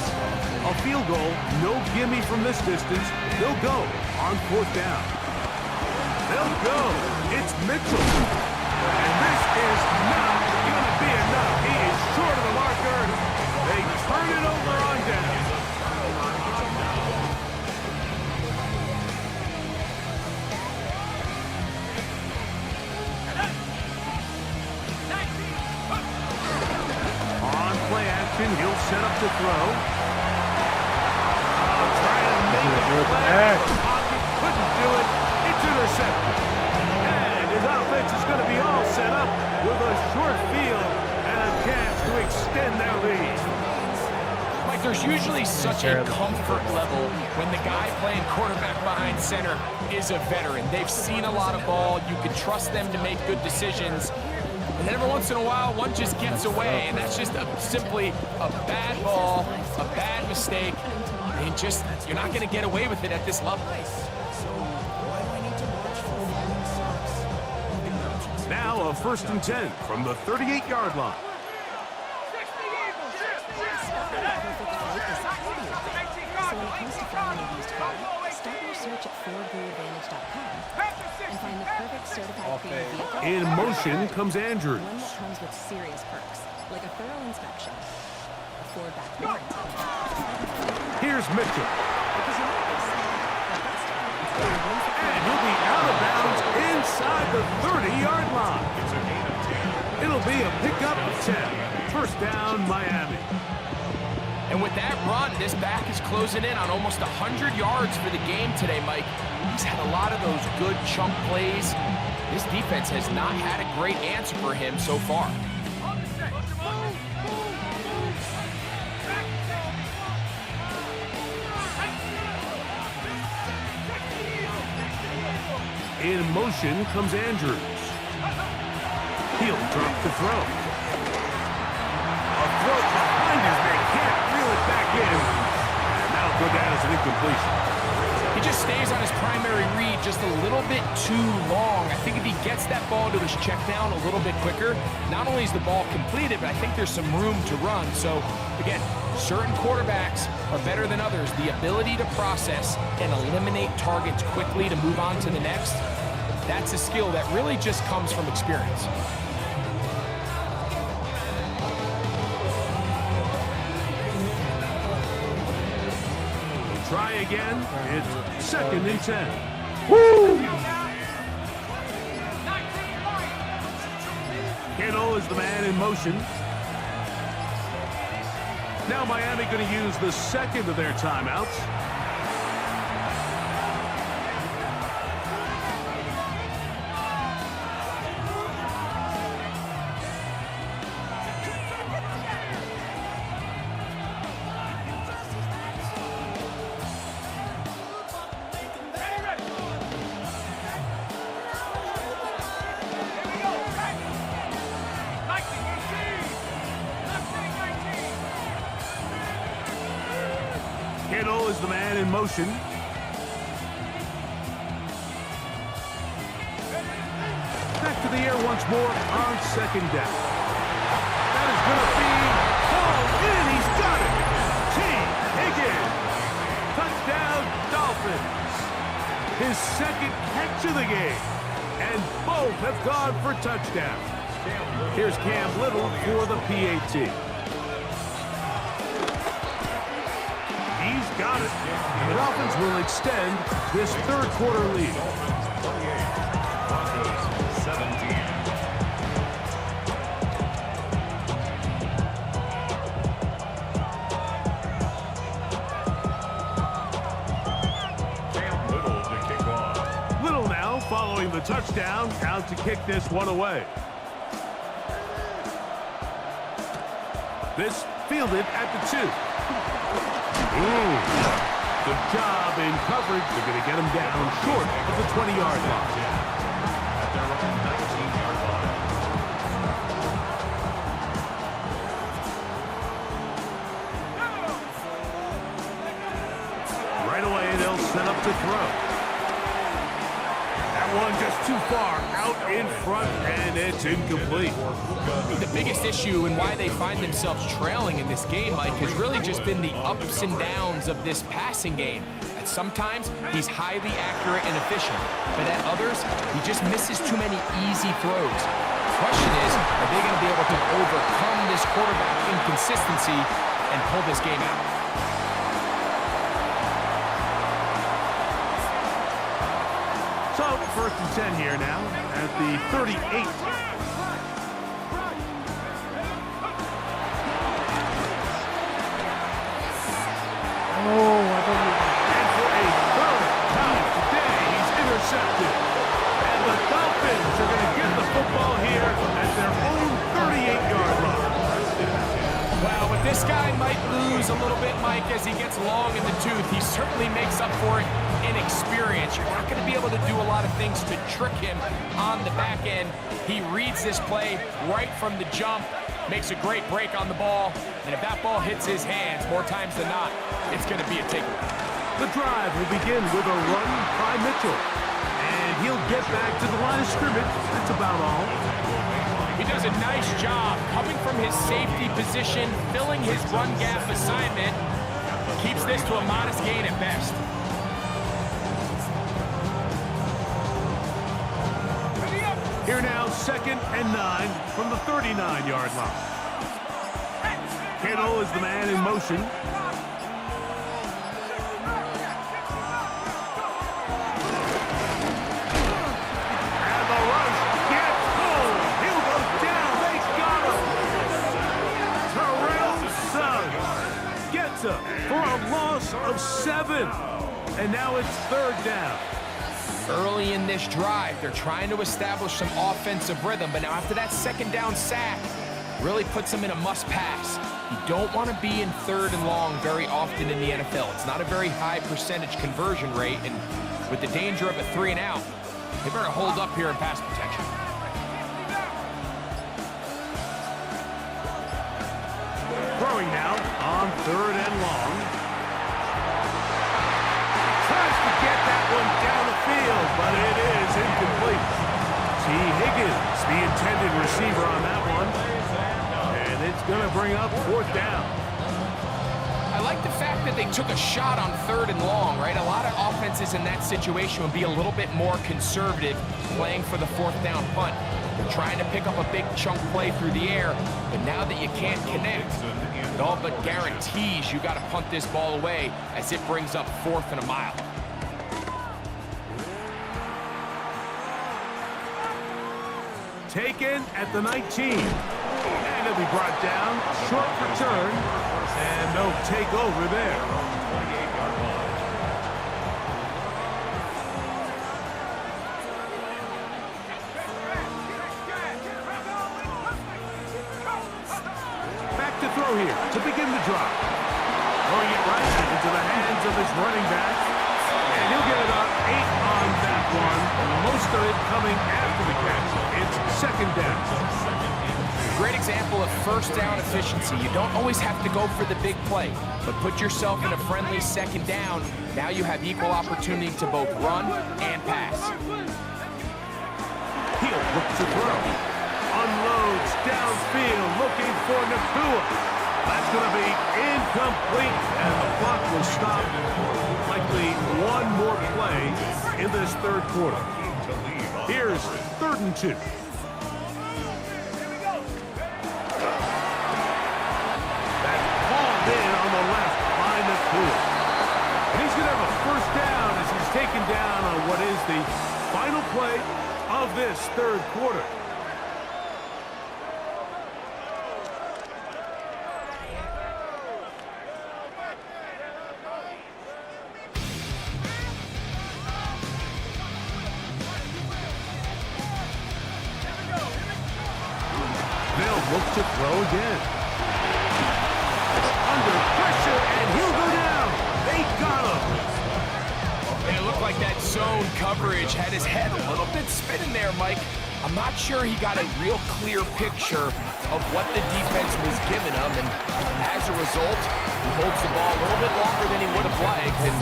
A field goal, no gimme from this distance. They'll go on 4th down. They'll go. It's Mitchell. And this is not going to be enough. He is short of the marker. They turn it over on down. He'll set up to throw. Trying to make it flat. Couldn't do it. It's intercepted. And his offense is going to be all set up with a short field and a chance to extend their lead. Mike, there's usually such a comfort level when the guy playing quarterback behind center is a veteran. They've seen a lot of ball. You can trust them to make good decisions. And then every once in a while, one just gets away, and that's just simply a bad ball, a bad mistake, and just, you're not going to get away with it at this level. Now a 1st and 10 from the 38-yard line. So when it comes to finding a used car, start your search at FordBlueAdvantage.com and find the perfect certified clean vehicle. In motion comes Andrews. One that comes with serious perks, like a thorough inspection, a Ford-back warranty. Here's Mitchell. Because you know what they say, the best And he'll be out of bounds inside the 30-yard line. It'll be a pickup of 10. 1st down, Miami. And with that run, this back is closing in on almost 100 yards for the game today, Mike. He's had a lot of those good chunk plays. This defense has not had a great answer for him so far. In motion comes Andrews. He'll drop the throw. A throw behind his man, can't reel it back in. And that'll go down as an incompletion. He just stays on his primary read just a little bit too long. I think if he gets that ball to his check down a little bit quicker, not only is the ball completed, but I think there's some room to run. So, again, certain quarterbacks are better than others. The ability to process and eliminate targets quickly to move on to the next, that's a skill that really just comes from experience. Try again. It's 2nd and 10. Woo! Kittle is the man in motion. Now Miami going to use the second of their timeouts. Kittle is the man in motion. Back to the air once more on 2nd down. That is going to be hauled in. He's got it. T. Higgins. Touchdown, Dolphins. His 2nd catch of the game. And both have gone for touchdowns. Here's Cam Little for the PAT. He's got it. And the Dolphins will extend this 3rd quarter lead. 17. Cam Little to kick off. Little now following the touchdown, out to kick this one away. This fielded at the 2. Good job in coverage. They're going to get him down short of the 20-yard line. At their own 19-yard line. Right away, they'll set up to throw. That one just too far out in front, and it's incomplete. The biggest issue and why they find themselves trailing in this game, Mike, has really just been the ups and downs of this passing game. At sometimes, he's highly accurate and efficient, but at others, he just misses too many easy throws. The question is, are they going to be able to overcome this quarterback inconsistency and pull this game out? So, 1st and 10 here now at the 38. And for a 3rd time today, he's intercepted. And the Dolphins are going to get the football here at their own 38-yard line. Well, but this guy might lose a little bit, Mike, as he gets long in the tooth. He certainly makes up for it in experience. You're not going to be able to do a lot of things to trick him on the back end. He reads this play right from the jump, makes a great break on the ball, and if that ball hits his hands more times than not, it's going to be a takeaway. The drive will begin with a run by Mitchell, and he'll get back to the line of scrimmage. That's about all. He does a nice job coming from his safety position, filling his run gap assignment, keeps this to a modest gain at best. Here now, 2nd and 9 from the 39-yard line. Kittle is the man in motion. And the rush gets home. He'll go down. They got him. Terrell Suggs gets him for a loss of 7. And now it's 3rd down. Early in this drive, they're trying to establish some offensive rhythm, but now after that 2nd down sack, really puts them in a must-pass. You don't want to be in 3rd and long very often in the NFL. It's not a very high percentage conversion rate, and with the danger of a 3 and out, they better hold up here in pass protection. Throwing now on 3rd and long. but it is incomplete. T. Higgins, the intended receiver on that one. And it's going to bring up 4th down. I like the fact that they took a shot on 3rd and long, right? A lot of offenses in that situation would be a little bit more conservative playing for the 4th down punt. They're trying to pick up a big chunk play through the air, but now that you can't connect, it all but guarantees you got to punt this ball away as it brings up 4th and a mile. Taken at the 19. And it'll be brought down. Short return. And they'll take over there. Back to throw here to begin the drive. Throwing it right back into the hands of his running back. And he'll get about 8 on that one. Most of it coming after the catch. It's 2nd down. Great example of 1st down efficiency. You don't always have to go for the big play, but put yourself in a friendly 2nd down. Now you have equal opportunity to both run and pass. He'll look to throw. Unloads downfield, looking for Nakua. That's going to be incomplete, and the clock will stop. Likely one more play in this 3rd quarter. Here's 3rd and 2. That's hauled in on the left by Nakua. And he's going to have a 1st down as he's taken down on what is the final play of this 3rd quarter. Look to throw again. Under pressure, and he'll go down. They got him. It looked like that zone coverage had his head a little bit spinning there, Mike. I'm not sure he got a real clear picture of what the defense was giving him, and as a result, he holds the ball a little bit longer than he would have liked, and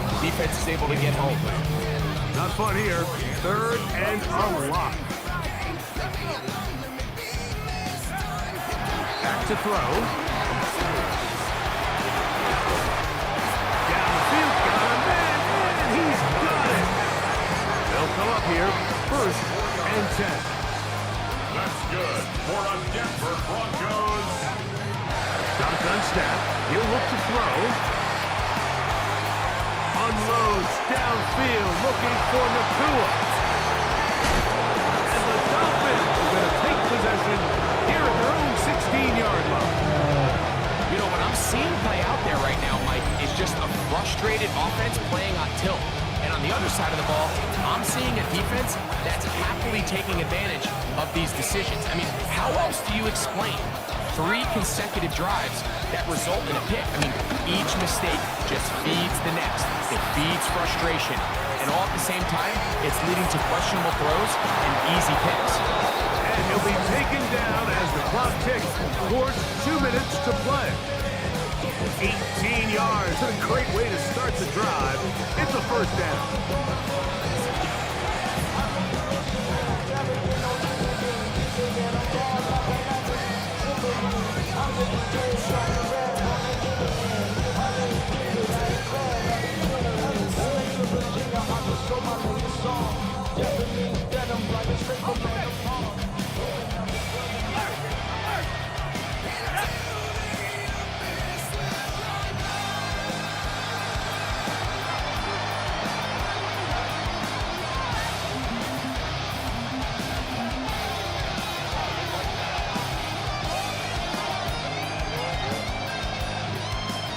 the defense is able to get home. Not fun here. 3rd and a lot. Back to throw. Down the field, got him, and he's got it. They'll come up here, 1st and 10. That's good for the Denver Broncos. Shotgun snap. He'll look to throw. Unloads downfield, looking for Nakua. And the Dolphins are going to take possession here at their own 16-yard line. You know, what I'm seeing play out there right now, Mike, is just a frustrated offense playing on tilt. And on the other side of the ball, I'm seeing a defense that's happily taking advantage of these decisions. I mean, how else do you explain 3 consecutive drives that result in a pick? I mean, each mistake just feeds the next. It feeds frustration. And all at the same time, it's leading to questionable throws and easy picks. And he'll be taken down as the clock ticks towards 2 minutes to play. 18 yards, a great way to start the drive. It's a 1st down.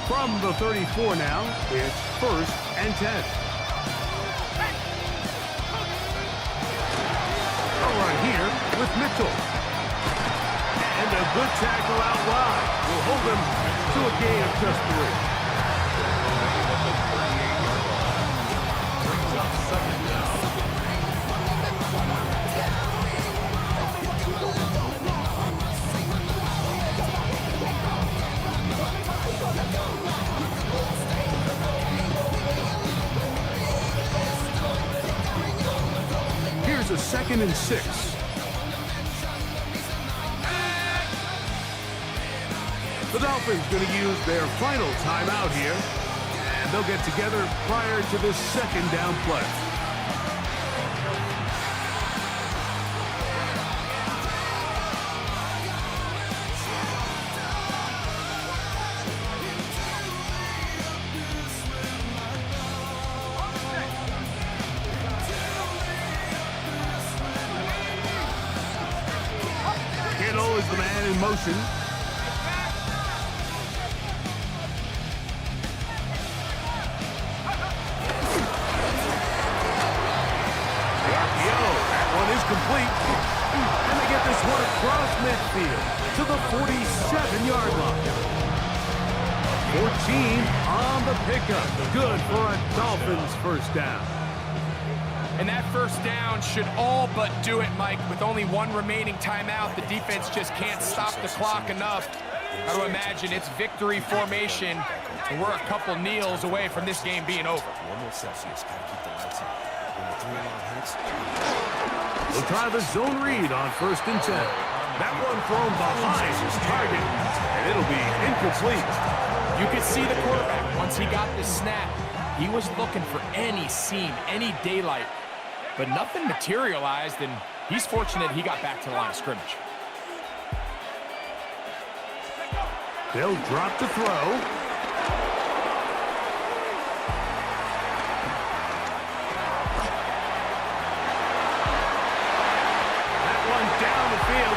From the 34 now, it's 1st and 10. A run here with Mitchell. And a good tackle out wide will hold him to a gain of just 3. Brings up 2nd down. 2nd and 6. The Dolphins going to use their final timeout here, and they'll get together prior to this 2nd down play. Kittle is the man in motion. Complete, and they get this one across midfield to the 47-yard line. 14 on the pickup. Good for a Dolphins first down. And that first down should all but do it, Mike. With only one remaining timeout, the defense just can't stop the clock enough. Got to imagine it's victory formation, and we're a couple kneels away from this game being over. We'll try the zone read on 1st and 10. That one thrown behind his target, and it'll be incomplete. You could see the quarterback, once he got the snap, he was looking for any seam, any daylight, but nothing materialized, and he's fortunate he got back to the line of scrimmage. They'll drop the throw.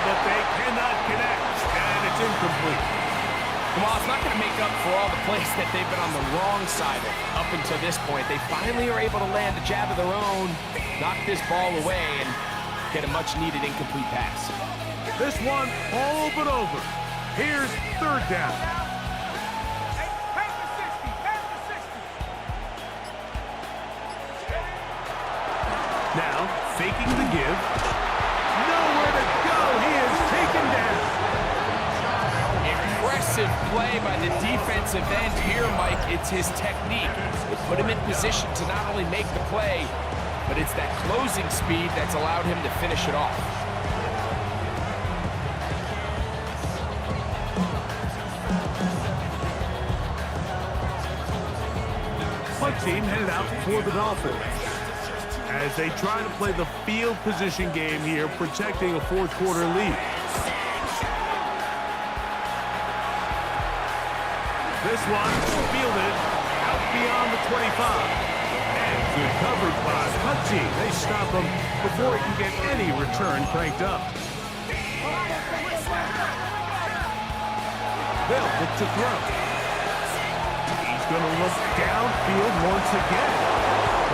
But they cannot connect, and it's incomplete. Well, it's not going to make up for all the plays that they've been on the wrong side of up until this point. They finally are able to land a jab of their own, knock this ball away, and get a much-needed incomplete pass. This one all but over. Here's 3rd down. Now, faking the give. Nowhere to go. He is taken down. Impressive play by the defensive end here, Mike. It's his technique. It put him in position to not only make the play, but it's that closing speed that's allowed him to finish it off. Punt team headed out for the Dolphins as they try to play the field position game here, protecting a 4th quarter lead. This one fielded out beyond the 25. And good coverage by the punt team. They stop him before he can get any return cranked up. They'll look to throw. He's going to look downfield once again.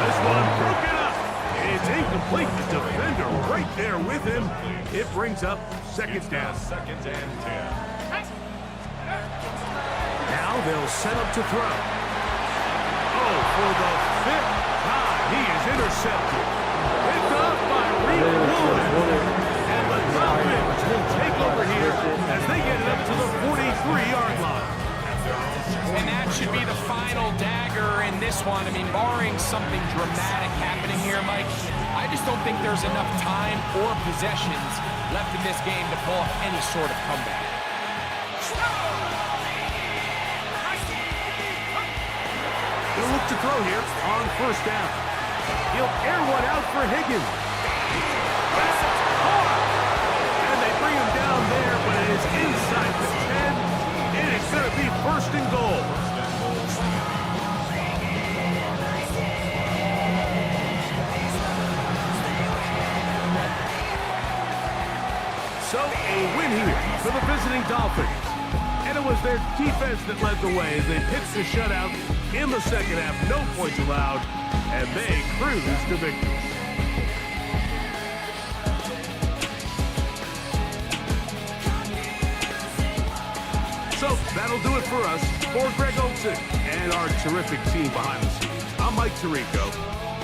This one broken up. It's incomplete. The defender right there with him. It brings up 2nd down. 2nd and 10. Now they'll set up to throw. Oh, for the 5th time, he is intercepted. Picked up by Reed. And the Dolphins will take over here as they get it up to the 43-yard line. And that should be the final dagger in this one. I mean, barring something dramatic happening here, Mike, I just don't think there's enough time or possessions left in this game to pull off any sort of comeback. He'll look to throw here on 1st down. He'll air one out for Higgins. That's hard. And they bring him down there, but it is inside the 10. And it's going to be 1st and goal. So a win here for the visiting Dolphins. And it was their defense that led the way as they pitched the shutout in the 2nd half. No points allowed, and they cruise to victory. So that'll do it for us. For Greg Olsen and our terrific team behind the scenes, I'm Mike Tirico.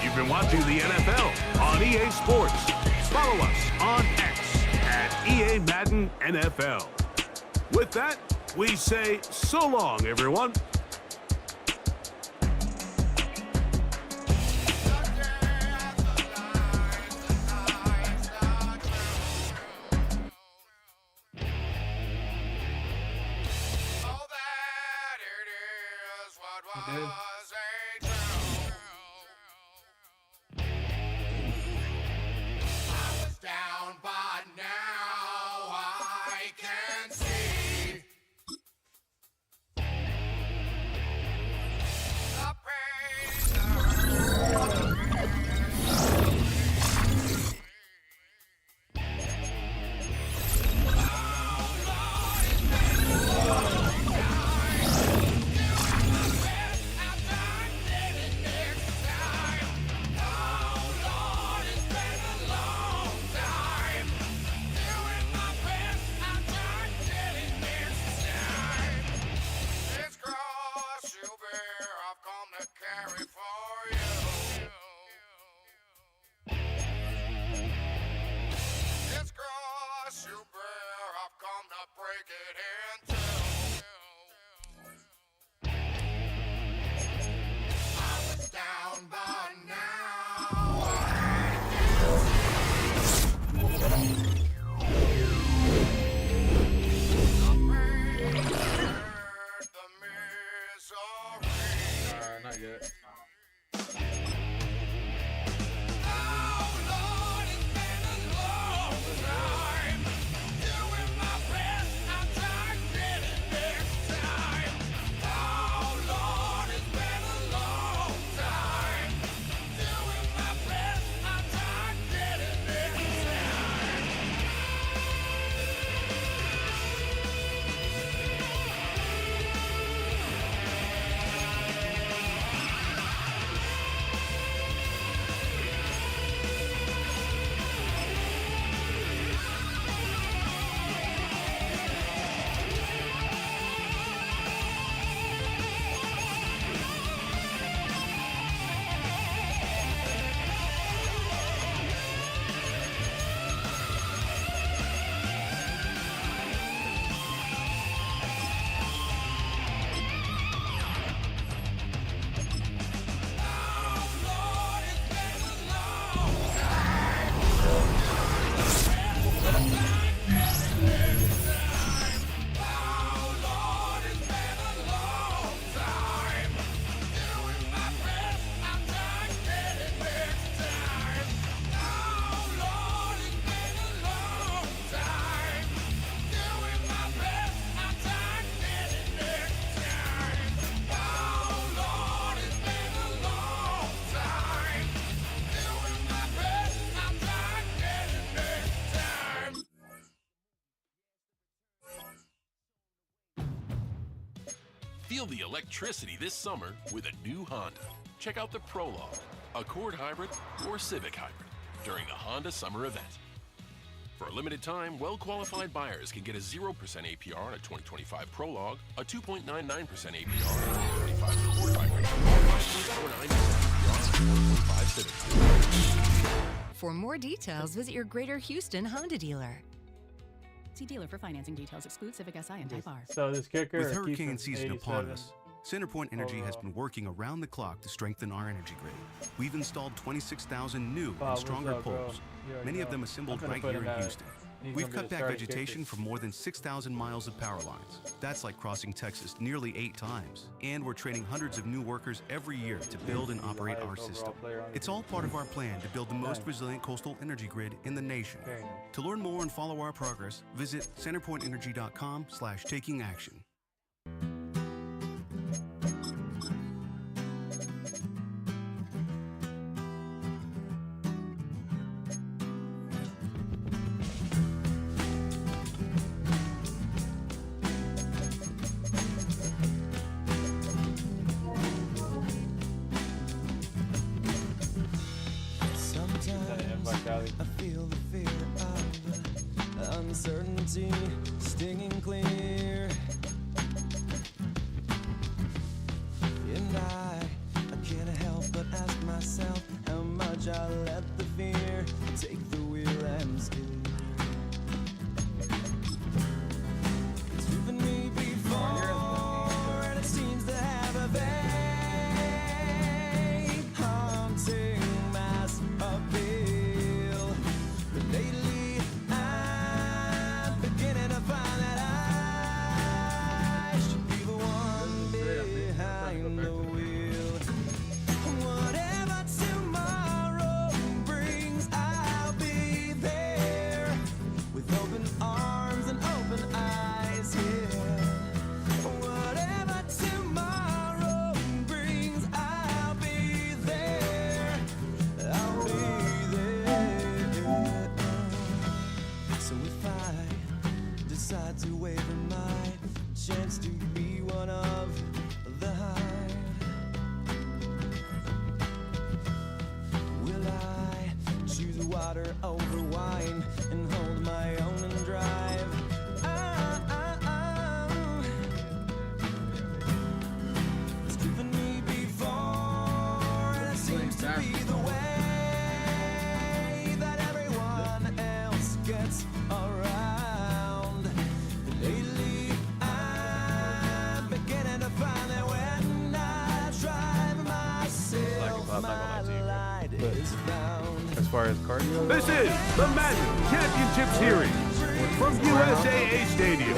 You've been watching the NFL on EA Sports. Follow us on X at EA Madden NFL. With that, we say so long, everyone. did. Down, but now I can see the not yet. Feel the electricity this summer with a new Honda. Check out the Prologue, Accord Hybrid, or Civic Hybrid during the Honda Summer Event. For a limited time, well-qualified buyers can get a 0% APR on a 2025 Prologue, a 2.99% APR on a 2025 Accord Hybrid, or 5.49% APR on a 2025 Civic Hybrid. For more details, visit your Greater Houston Honda dealer. See dealer for financing details. Exclude Civic SI and Type R. So this kicker With hurricane keeps season 87 upon us, CenterPoint Energy has been working around the clock to strengthen our energy grid. We've installed 26,000 new and stronger poles, many of them assembled right here in Houston. We've cut back vegetation for more than 6,000 miles of power lines. That's like crossing Texas nearly 8 times. And we're training hundreds of new workers every year to build and operate our system. It's all part of our plan to build the most resilient coastal energy grid in the nation. To learn more and follow our progress, visit centerpointenergy.com/taking action. I feel the fear of uncertainty stinging clear, and I can't help but ask myself how much I let the fear take the wheel and steer. It's driven me before, and it seems to have a very haunting mass appeal. Lately, I'm beginning to find that chance to be one of the hive. Will I choose water over wine and hold my own and drive? It's driven me before, and it seems to be the way that everyone else gets around. Lately, I'm beginning to find that when I drive myself, my light is found. As far as cardio, This is the Madden Championship Series from USAA Stadium.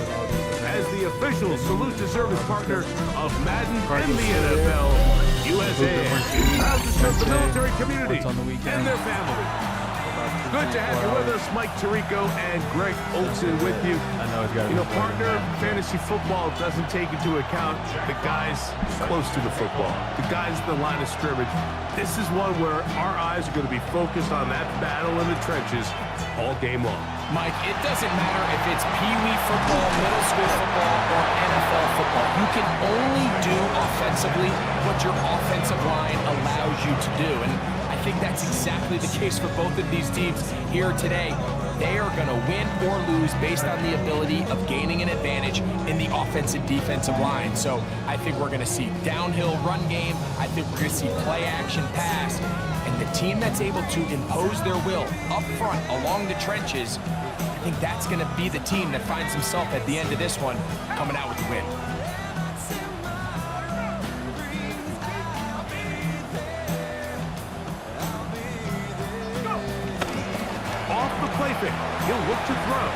As the official salute to service partner of Madden and the NFL, USAA is proud to serve the military community and their families. Good to have you with us, Mike Tirico and Greg Olson with you. I know it's got to be partner, fantasy football doesn't take into account the guys close to the football, the guys at the line of scrimmage. This is one where our eyes are going to be focused on that battle in the trenches all game long. Mike, it doesn't matter if it's Pee-wee football, middle school football, or NFL football. You can only do offensively what your offensive line allows you to do. And I think that's exactly the case for both of these teams here today. They are going to win or lose based on the ability of gaining an advantage in the offensive-defensive line. So I think we're going to see downhill run game. I think we're going to see play-action pass. And the team that's able to impose their will up front along the trenches, I think that's going to be the team that finds himself at the end of this one coming out with the win. Off the play fake, he'll look to throw.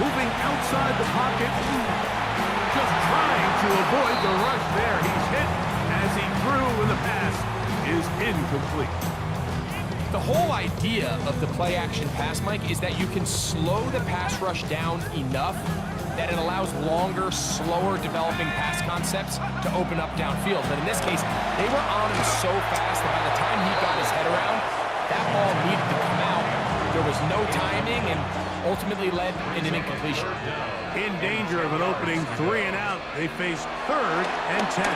Moving outside the pocket, just trying to avoid the rush there. He's hit as he threw, and the pass is incomplete. The whole idea of the play-action pass, Mike, is that you can slow the pass rush down enough that it allows longer, slower developing pass concepts to open up downfield. But in this case, they were on him so fast that by the time he got his head around, that ball needed to come out. There was no timing and ultimately led in an incompletion. In danger of an opening 3 and out, they face 3rd and 10.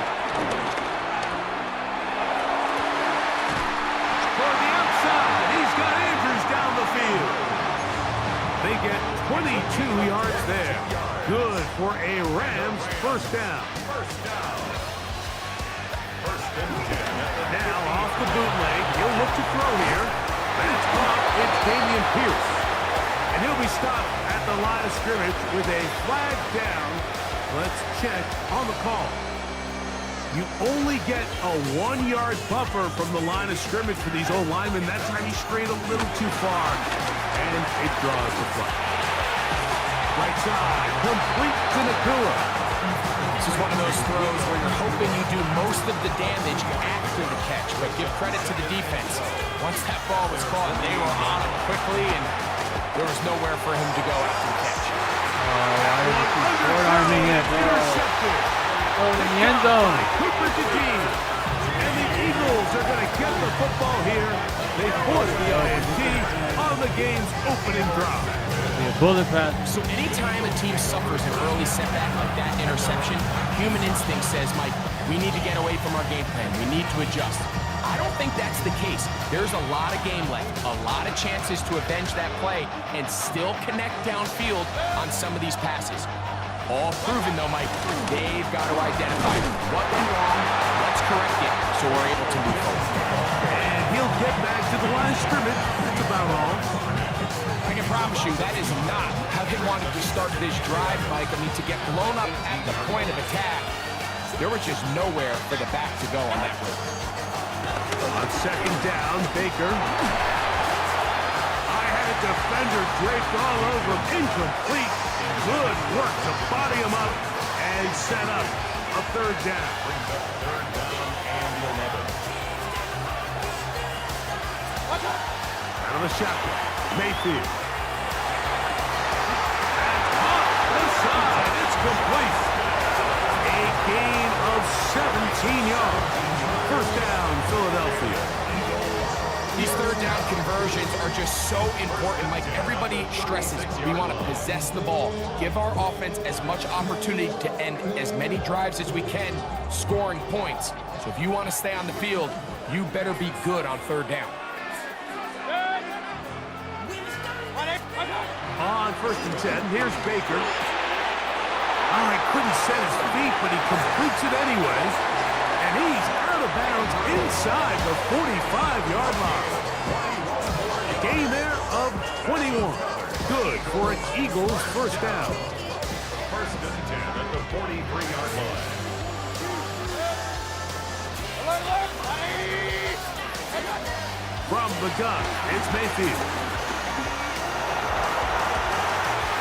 He's got Andrews down the field. They get 22 yards there. Good for a Rams first down. Now off the bootleg, he'll look to throw here. That's caught. It's Damian Pierce. And he'll be stopped at the line of scrimmage with a flag down. Let's check on the call. You only get a 1-yard buffer from the line of scrimmage for these old linemen. That time he strayed a little too far, and it draws the flag. Right side, complete to Nakua. This is one of those throws where you're hoping you do most of the damage after the catch, but give credit to the defense. Once that ball was caught, they were on it quickly, and there was nowhere for him to go after the catch. short-arming it. Oh, in the end zone. And the Eagles are going to get the football here. They force the INT on the game's opening drive. Bullet pass. So anytime a team suffers an early setback like that interception, human instinct says, Mike, we need to get away from our game plan. We need to adjust. I don't think that's the case. There's a lot of game left, a lot of chances to avenge that play and still connect downfield on some of these passes. All proven though, Mike, they've got to identify what went wrong, let's correct it so we're able to move forward. And he'll get back to the line of scrimmage. That's about all. I can promise you that is not how they wanted to start this drive, Mike. I mean, to get blown up at the point of attack, there was just nowhere for the back to go on that one. On second down, Baker. I had a defender draped all over him. Incomplete. Good work to body him up and set up a third down. Out of the shotgun, Mayfield. That's off the side. It's complete. A gain of 17 yards. First down, Philadelphia. These third down conversions are just so important. Like everybody stresses, we want to possess the ball, give our offense as much opportunity to end as many drives as we can, scoring points. So if you want to stay on the field, you better be good on third down. On 1st and 10, here's Baker. Oh, he couldn't set his feet, but he completes it anyways. And he's out of bounds inside the 45-yard line. A gain there of 21. Good for an Eagles first down. 1st and 10 at the 43-yard line. From the gun, it's Mayfield.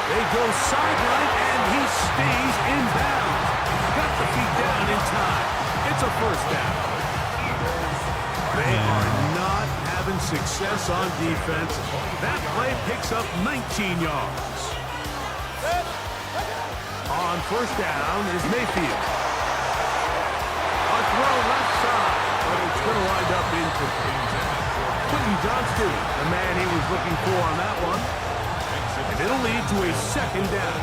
They go sideline, and he stays in bounds. Got the feet down in time. It's a first down. They are not having success on defense. That play picks up 19 yards. On 1st down is Mayfield. A throw left side, but it's going to wind up incomplete. Quentin Johnston, the man he was looking for on that one. And it'll lead to a 2nd down.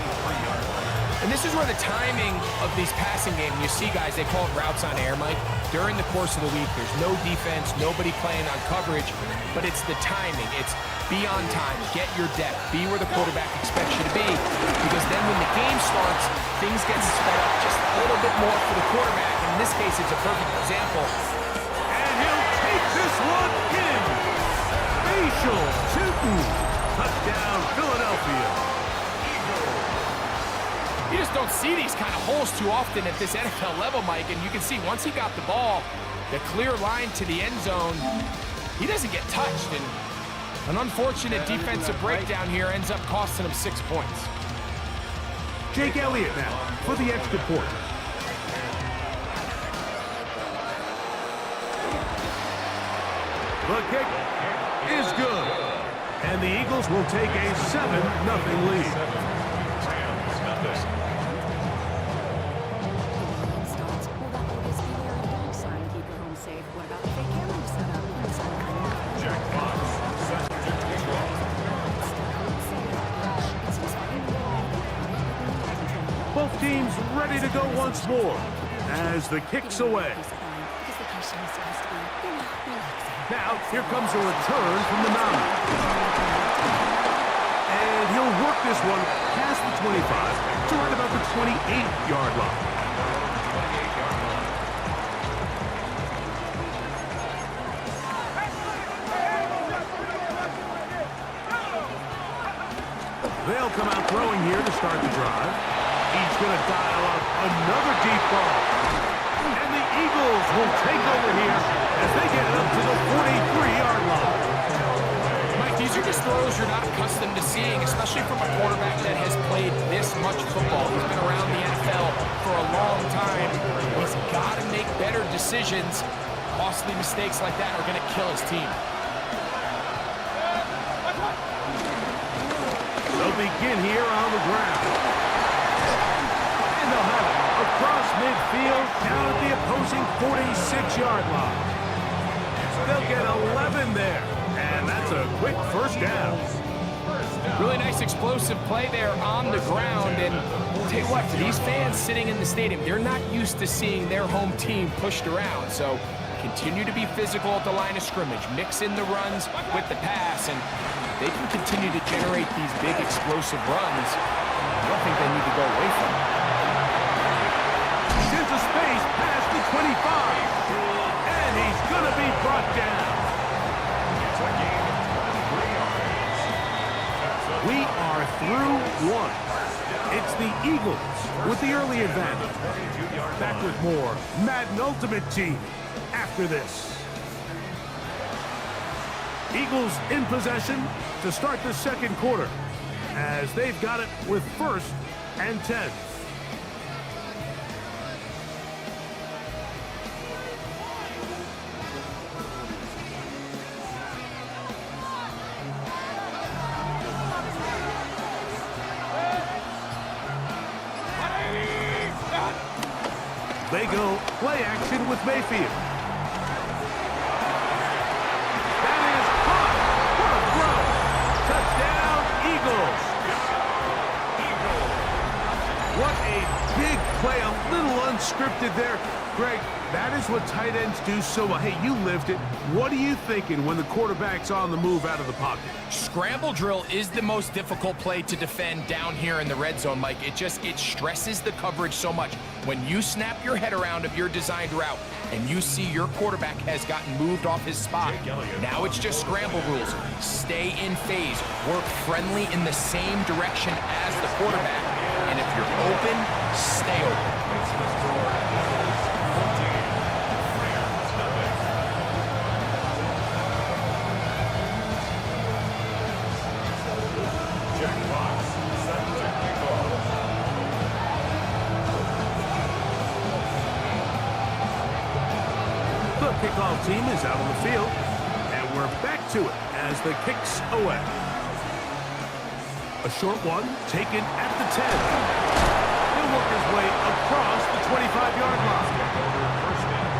And this is where the timing of these passing games, you see guys, they call it routes on air, Mike. During the course of the week, there's no defense, nobody playing on coverage, but it's the timing. It's be on time, get your depth, be where the quarterback expects you to be, because then when the game starts, things get sped up just a little bit more for the quarterback. In this case, it's a perfect example. And he'll take this one in. Facial Tootin. Touchdown, Philadelphia. You just don't see these kind of holes too often at this NFL level, Mike, and you can see once he got the ball, the clear line to the end zone, he doesn't get touched, and an unfortunate defensive breakdown here ends up costing him 6 points. Jake Elliott now for the extra point. The kick is good. And the Eagles will take a 7-0 lead. Both teams ready to go once more as the kick's away. Now, here comes a return from the mound. And he'll work this one past the 25 to right about the 28-yard line. They'll come out throwing here to start the drive. He's going to dial up another deep ball. And the Eagles will take over here as they get it up to the 43-yard line. Mike, these are just throws you're not accustomed to seeing, especially from a quarterback that has played this much football. He's been around the NFL for a long time. He's got to make better decisions. Costly mistakes like that are going to kill his team. They'll begin here on the ground. And they'll have it across midfield down at the opposing 46-yard line. They'll get 11 there. And that's a quick first down. Really nice explosive play there on the ground. And I'll tell you what, for these fans sitting in the stadium, they're not used to seeing their home team pushed around. So continue to be physical at the line of scrimmage. Mix in the runs with the pass. And they can continue to generate these big explosive runs. I don't think they need to go away from it. He's into space past the 25. And he's going to be brought down. We are through one. It's the Eagles with the early advantage. Back with more Madden Ultimate Team after this. Eagles in possession to start the second quarter as they've got it with 1st and 10. They go play action with Mayfield. That is big play, a little unscripted there. Greg, that is what tight ends do so well. Hey, you lived it. What are you thinking when the quarterback's on the move out of the pocket? Scramble drill is the most difficult play to defend down here in the red zone, Mike. It stresses the coverage so much. When you snap your head around of your designed route and you see your quarterback has gotten moved off his spot, now it's just scramble rules. Stay in phase, work friendly in the same direction as the quarterback, and if you're open, stay open. Kickoff team is out on the field, and we're back to it as the kick's away. A short one taken at the 10. He'll work his way across the 25-yard line. First and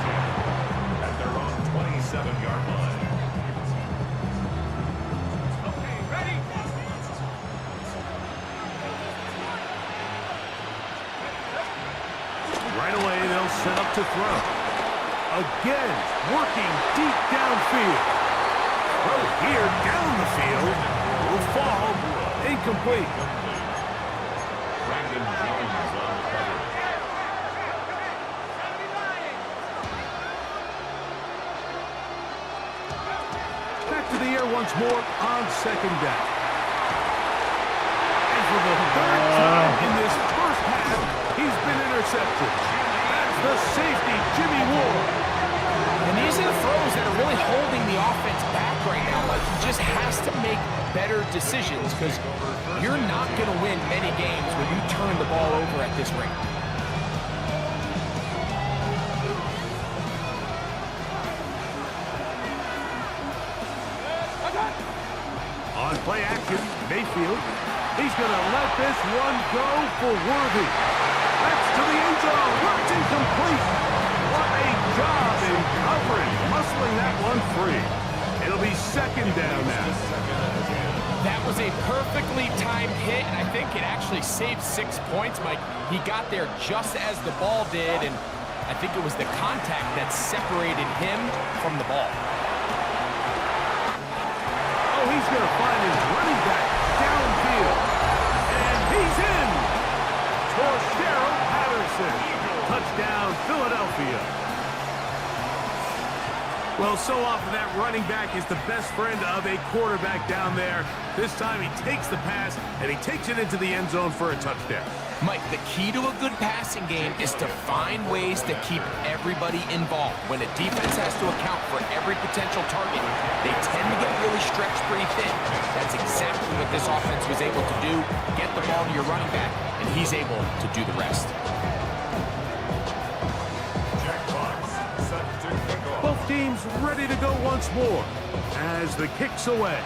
10 at their own 27-yard line. Okay, ready? Right away, they'll set up to throw. Again, working deep downfield. Throw here down the field. Will fall. Incomplete. Brandon Jones on the cover. Back to the air once more on second down. And for the third time in this first half, he's been intercepted. That's the safety, Jimmy Ward. And these are the throws that are really holding the offense back right now. Like, he just has to make better decisions because you're not going to win many games when you turn the ball over at this rate. On play action, Mayfield. He's going to let this one go for Worthy. That's to the end zone. It's incomplete. What a job in covering, muscling that one free. It'll be second down now. That was a perfectly timed hit, and I think it actually saved 6 points, Mike. He got there just as the ball did, and I think it was the contact that separated him from the ball. Oh, he's going to find his running back downfield. And he's in for Cheryl Patterson. Touchdown, Philadelphia. Well, so often that running back is the best friend of a quarterback down there. This time he takes the pass, and he takes it into the end zone for a touchdown. Mike, the key to a good passing game is to find ways to keep everybody involved. When a defense has to account for every potential target, they tend to get really stretched pretty thin. That's exactly what this offense was able to do. Get the ball to your running back, and he's able to do the rest. Both teams ready to go once more as the kick's away.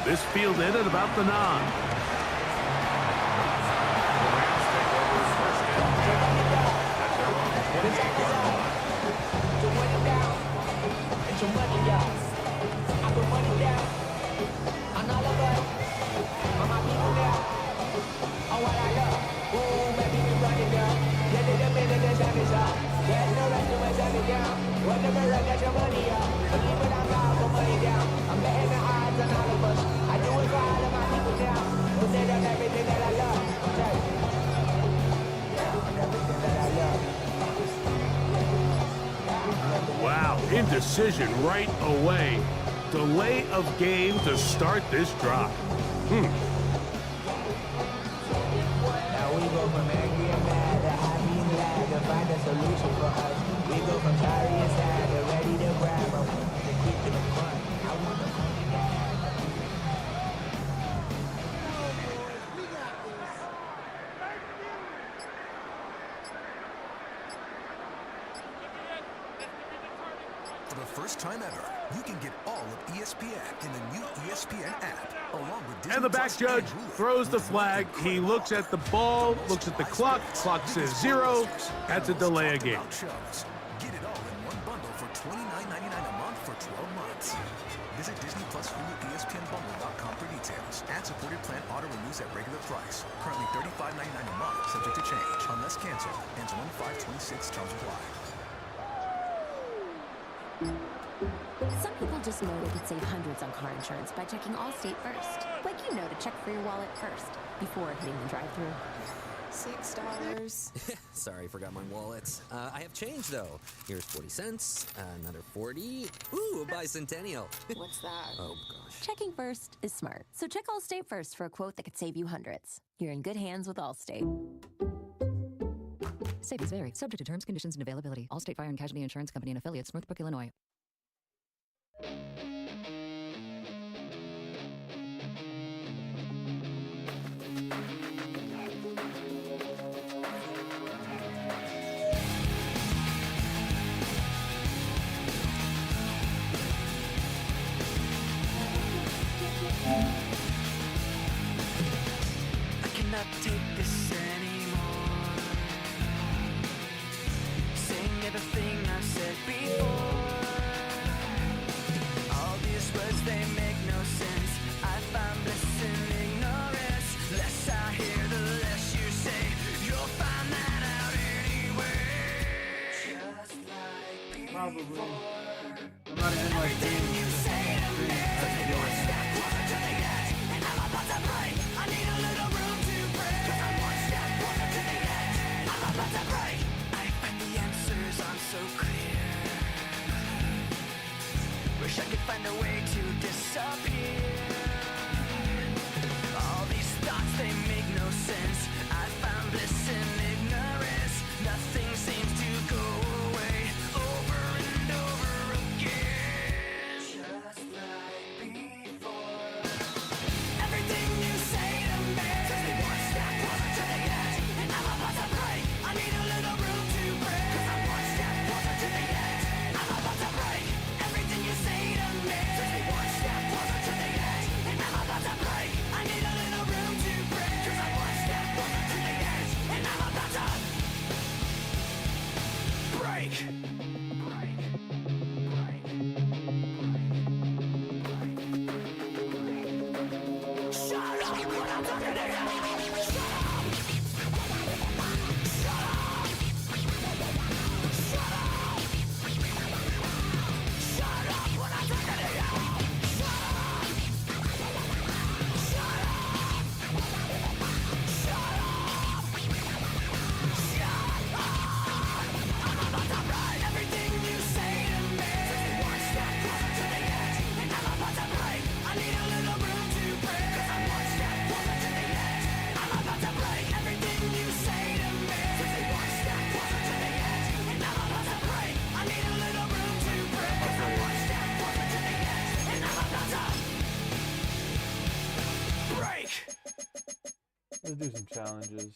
This fielded at about the 9. Wow, indecision right away. Delay of game to start this drive. Now we go from angry and mad to happy and glad to find a solution for us. We go from sorry and sad to ready to grab them. To keep it fun. I want to come For the first time ever, you can get all of ESPN in the new ESPN app, along with Disney And the back Plus judge and Hulu. throws the flag. He looks at the ball, looks at the clock. Clock says 0. That's a delay of game. Get it all in one bundle for $29.99 a month for 12 months. Visit Disney Plus Hulu ESPNBundle.com for details. App ad-supported plan auto-renews at regular price. Currently $35.99 a month, subject to change. Unless canceled. Ends 1/5/26. Terms apply. Some people just know they could save hundreds on car insurance by checking Allstate first. Like you know to check for your wallet first before hitting the drive-thru. $6. Sorry, forgot my wallet. I have change though. Here's 40 cents, another 40. Ooh, a bicentennial. What's that? Oh gosh. Checking first is smart. So check Allstate first for a quote that could save you hundreds. You're in good hands with Allstate. Savings vary. Subject to terms, conditions, and availability. Allstate Fire and Casualty Insurance Company and affiliates, Northbrook, Illinois. I cannot take this anymore. Saying everything I've said before. All these words, they make no sense. I find bliss in ignorance. Less I hear, the less you say. You'll find that out anyway. Just like Probably. before. I'm not even like Everything you say to me. One step closer to the edge, and I'm about to break. I need a little room to break. 'Cause I'm one step closer to the edge. I'm about to break. I find the answers aren't so clear. Wish I could find a way to disappear. All these thoughts, they make no sense. I found bliss in ignorance. Nothing seems to go away. Over and over again. Just like before. Everything you say to me says me one step closer to the edge, and I'm about to break. I need a little room to break. 'Cause I'm one step closer to the edge. I'm about to break. Everything you say to me says me one step closer to the edge, and I'm about to break. I need a little room to break. 'Cause I'm one step closer to the edge, and I'm about to break. Shut up when I'm talking to you. Shut up. Shut up. Shut up. Shut up when I'm talking to you. Shut up. Shut up. Shut up. Shut up. I'm about to break. Everything you say to me says me one step closer to the edge, and I'm about to break. I need a little room to break. 'Cause I'm one step closer to the edge. I'm about to break. Everything you say to me says me one step closer to the edge, and I'm about to break. I need a little room to break. 'Cause I'm one step closer to the edge, and I'm about to break. Let's do some challenges.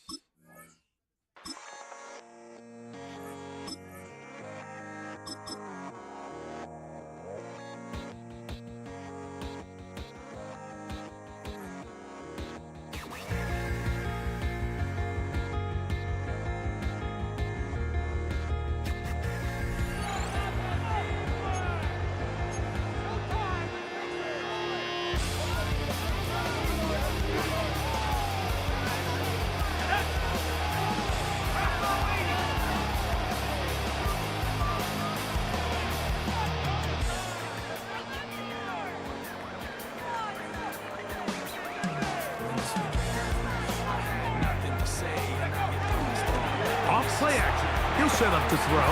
Off play action. He'll set up the throw.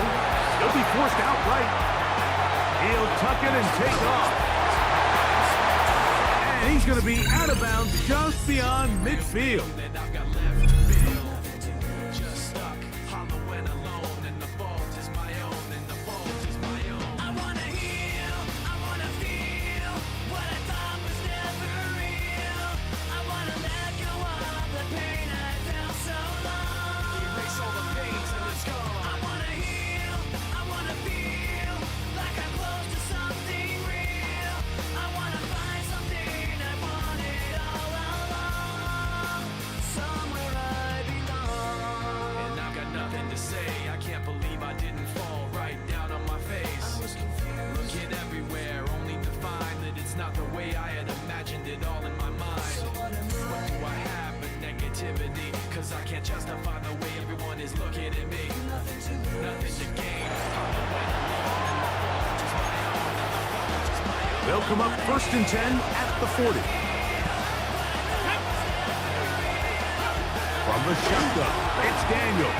He'll be forced outright. He'll tuck it and take off. And he's going to be out of bounds just beyond midfield. I wanna heal, I wanna feel what I thought was never real. I wanna let go of the pain I felt so long. Erase all the pain till it's gone. I wanna heal, I wanna feel like I'm close to something real. I wanna find something I wanted all along. cause I can't justify the way everyone is looking at me. Nothing to lose, nothing to gain. They'll come up 1st and 10 at the 40. From the shotgun, it's Daniel.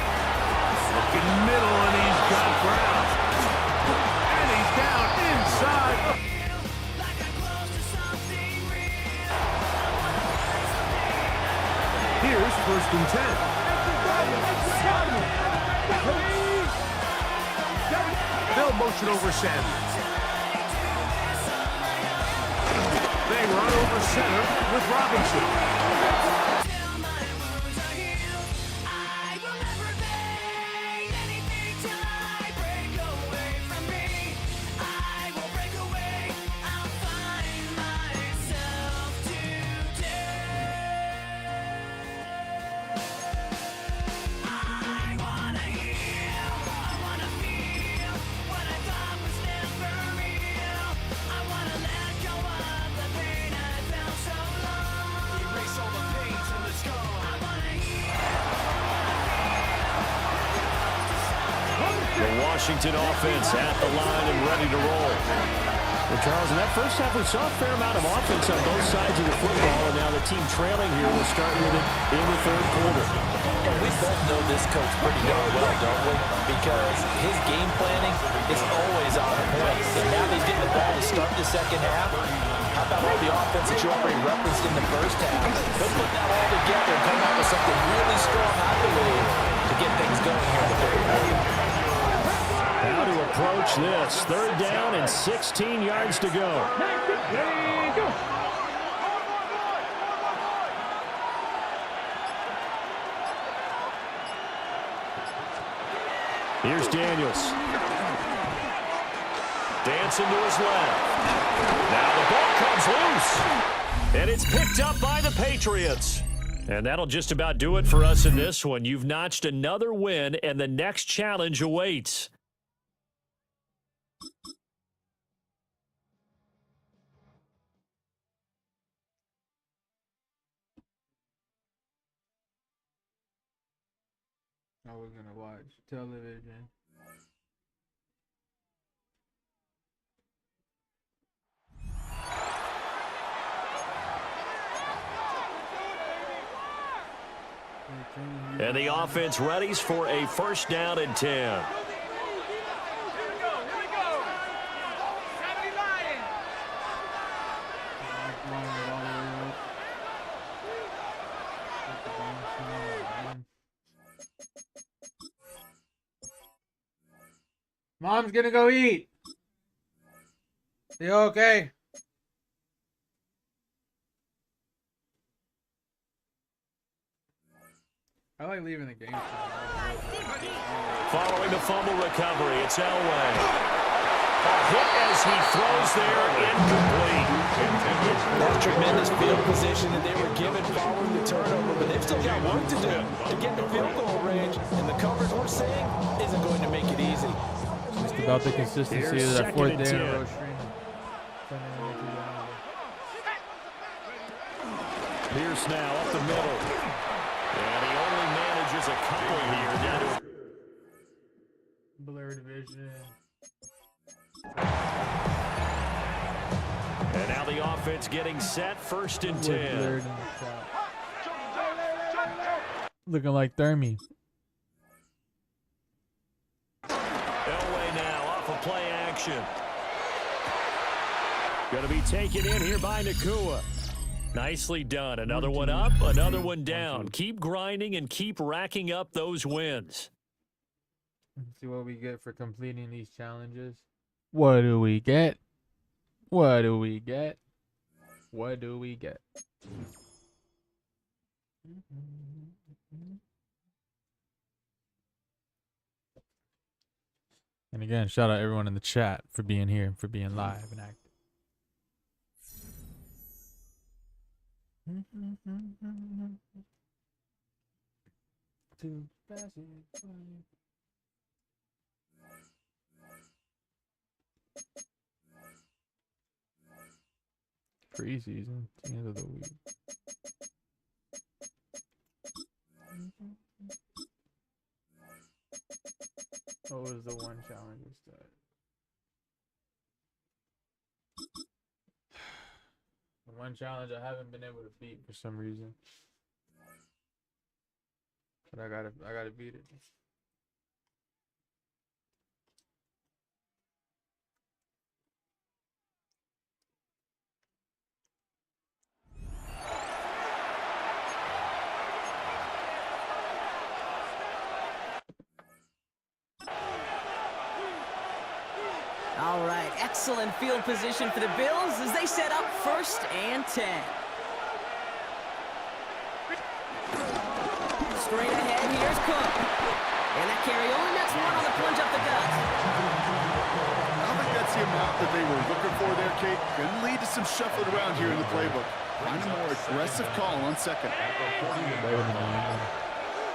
Looking middle, and he's got Brown. And he's down inside. Here's 1st and 10. They'll motion over Samuels. They run over center with Robinson. Washington offense at the line and ready to roll. Well, Charles, in that first half, we saw a fair amount of offense on both sides of the football, and now the team trailing here will start with it in the 3rd quarter. And we both know this coach pretty darn well, don't we? Because his game planning is always on point. And now he's getting the ball to start the second half. How about all the offense that you already referenced in the first half? He'll put that all together and come out with something really strong, I believe, to get things going here in the 3rd quarter. How to approach this. 3rd down and 16 yards to go. Here's Daniels. Dancing to his left. Now the ball comes loose. And it's picked up by the Patriots. And that'll just about do it for us in this one. You've notched another win, and the next challenge awaits. I was gonna watch television. And the offense readies for a 1st down and 10. Mom's gonna go eat. You okay? I like leaving the game. Following the fumble recovery, it's Elway. A hit as he throws there, incomplete. That tremendous field position that they were given following the turnover, but they've still got work to do to get in the field goal range, and the coverage we're seeing isn't going to make it easy. Just about the consistency of that 4th day in a row stream. Pierce now up the middle. And he only manages a couple here down to blurred vision. And now the offense getting set, 1st and 10. Looking like Thermy. Elway now off of play action. Going to be taken in here by Nakua. Nicely done. Another one up, another one down. Keep grinding and keep racking up those wins. Let's see what we get for completing these challenges. What do we get? What do we get? What do we get? And again, shout out everyone in the chat for being here, for being live and active. Too fast. Preseason, the end of the week. What was the one challenge instead? The one challenge I haven't been able to beat for some reason. But I gotta beat it. All right, excellent field position for the Bills as they set up 1st and 10. Straight ahead, here's Cook. And that carry only nets one on the plunge up the gut. I don't think that's the amount that they were looking for there, Kate. Gonna lead to some shuffling around here in the playbook. Find a more aggressive call on 2nd.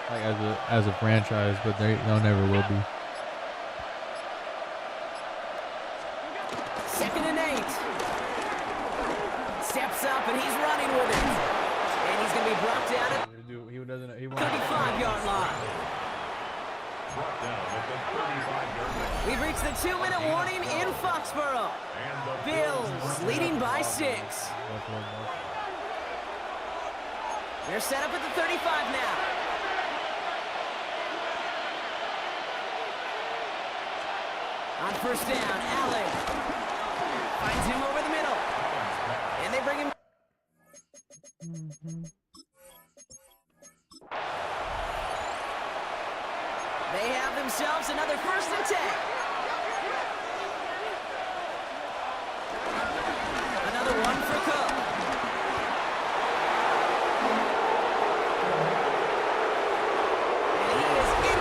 Like as a franchise, but they'll never will be. 2nd and 8. Steps up and he's running with it. And he's going to be brought down at the 35-yard line. We've reached the 2-minute warning in Foxborough. Bills leading by 6. They're set up at the 35 now. On 1st down, Allen finds him over the middle. And they bring him. They have themselves another 1st and 10. Another one for Cook. And he is in.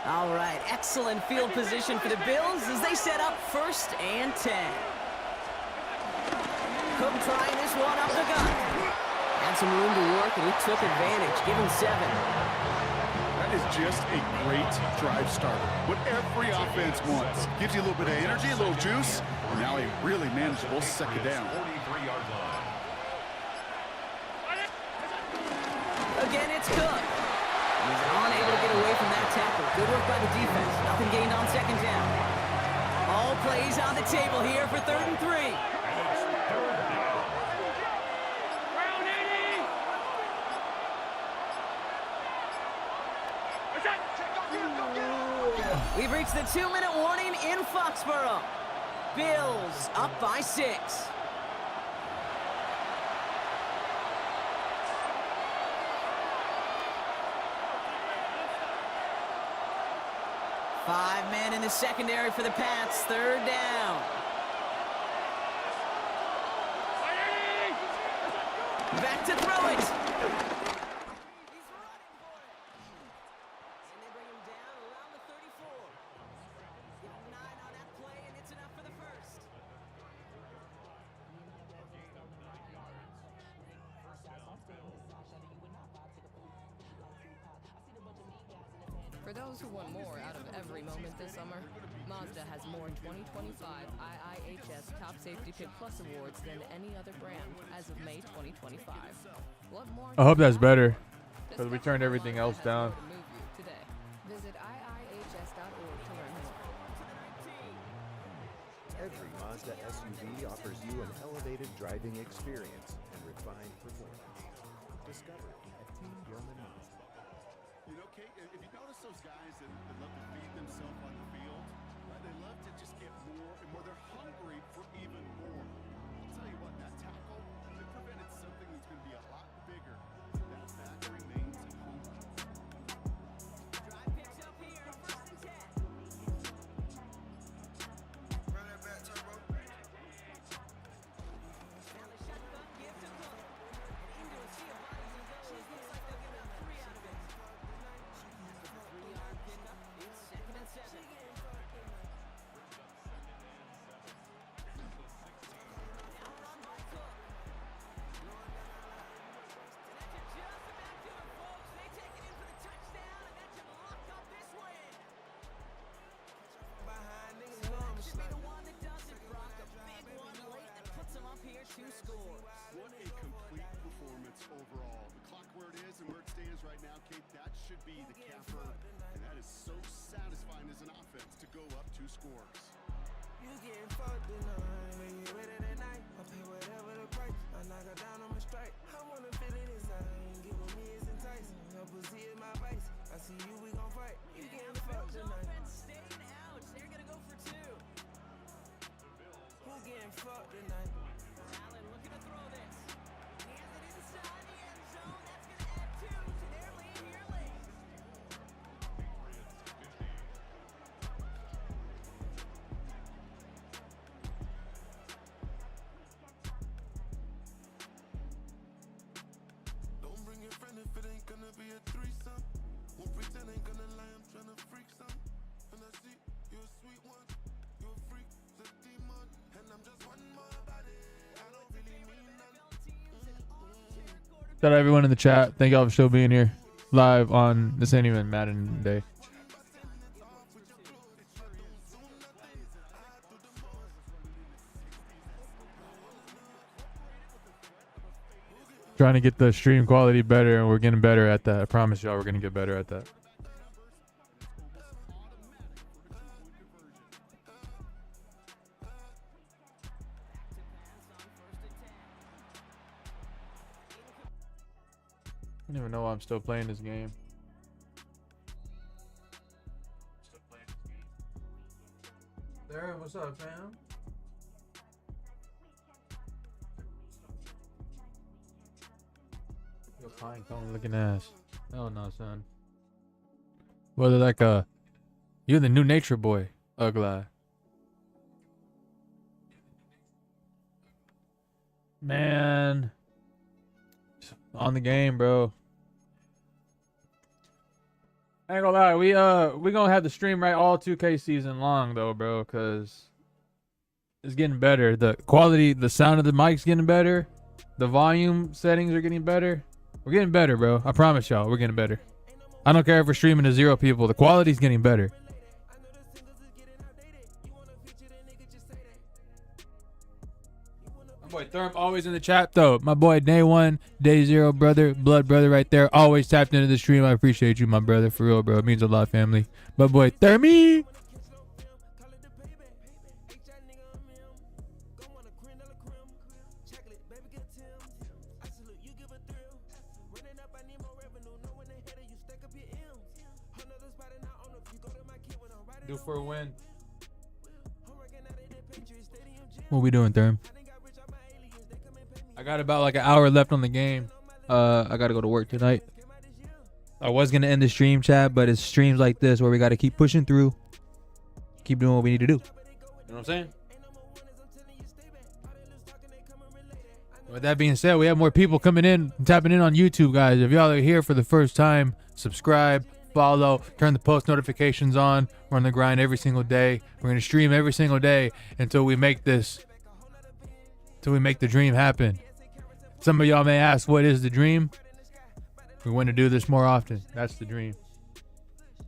All right, excellent field position for the Bills as they set up 1st and 10. Cook trying this one up the gut. Had some room to work and he took advantage, give him 7. That is just a great drive starter. What every offense wants. Gives you a little bit of energy, a little juice, and now a really manageable 2nd down. Again, it's Cook. He's unable to get away from that tackle. Good work by the defense. Nothing gained on 2nd down. All plays on the table here for 3rd and 3. We've reached the 2-minute warning in Foxborough. Bills up by 6. Five men in the secondary for the Pats. 3rd down. Back to throw it. For those who want more out of every moment this summer, Mazda has more 2025 IIHS Top Safety Pick Plus awards than any other brand as of May 2025. What more? I hope that's better, because we turned everything else down. Today. Visit iihs.org to learn more. Every Mazda SUV offers you an elevated driving experience and refined performance. Discover it at Team Gilman Mazda. You know, Kate, if you notice those guys that love to feed themselves on the field, they love to just get more and more. They're hungry for even more. I'll tell you what, that tackle, it prevented something that's going to be a lot bigger. That overall. The clock where it is and where it stands right now, Kate, that should be the capper. And that is so satisfying as an offense to go up 2 scores. You getting fucked tonight, when you ready that night. I pay whatever the price, I knock her down on my strike. I wanna feel it inside, get with me is enticing. Your pussy is my vice, I see you, we gon' fight. You getting fucked tonight. Staying out. They're gonna go for 2. Who getting fucked tonight? Allen looking to throw this. He has it inside the end zone. That's gonna add 2 to their lead here late. Don't bring your friend if it ain't gonna be a threesome. Won't pretend ain't gonna lie, I'm tryna freak some. And I see you're a sweet one, you're a freak, the demon. And I'm just one more body, I don't really mean none. Shout out everyone in the chat. Thank y'all for still being here live on this ain't even Madden day. Trying to get the stream quality better, and we're getting better at that. I promise y'all we're gonna get better at that. I don't even know why I'm still playing this game. There, what's up, fam? Yo, pine cone looking ass. Hell no, son. Whether like you're the new nature boy, ugly. Man, on the game, bro. I ain't gonna lie, we gonna have the stream right all 2K season long though, bro, cause it's getting better. The quality, the sound of the mic's getting better. The volume settings are getting better. We're getting better, bro. I promise y'all, we're getting better. I don't care if we're streaming to 0 people. The quality's getting better. My boy Therm always in the chat though. My boy Day 1, Day 0 brother, blood brother right there. Always tapped into the stream. I appreciate you, my brother. For real, bro. It means a lot, family. My boy Thermy. Do for a win. What we doing, Therm? I got about like an hour left on the game. I gotta go to work tonight. I was gonna end the stream, chat, but it's streams like this where we gotta keep pushing through, keep doing what we need to do. You know what I'm saying? With that being said, we have more people coming in, tapping in on YouTube, guys. If y'all are here for the first time, subscribe, follow, turn the post notifications on. We're on the grind every single day. We're gonna stream every single day until we make this, until we make the dream happen. Some of y'all may ask, what is the dream? We want to do this more often. That's the dream.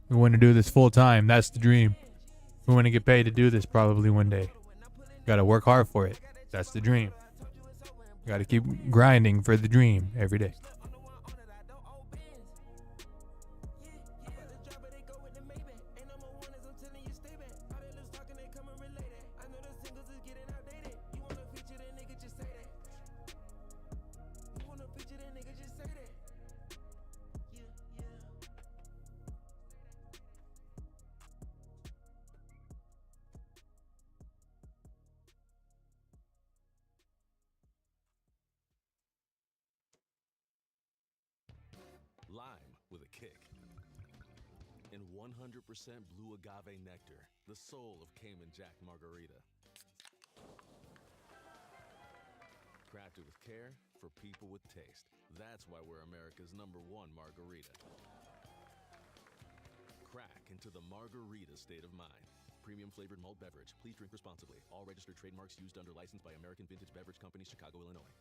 We want to do this full time. That's the dream. We want to get paid to do this probably one day. Got to work hard for it. That's the dream. Got to keep grinding for the dream every day. Lime with a kick. And 100% blue agave nectar, the soul of Cayman Jack Margarita. Crafted with care for people with taste. That's why we're America's #1 margarita. Crack into the margarita state of mind. Premium flavored malt beverage. Please drink responsibly. All registered trademarks used under license by American Vintage Beverage Company, Chicago, Illinois.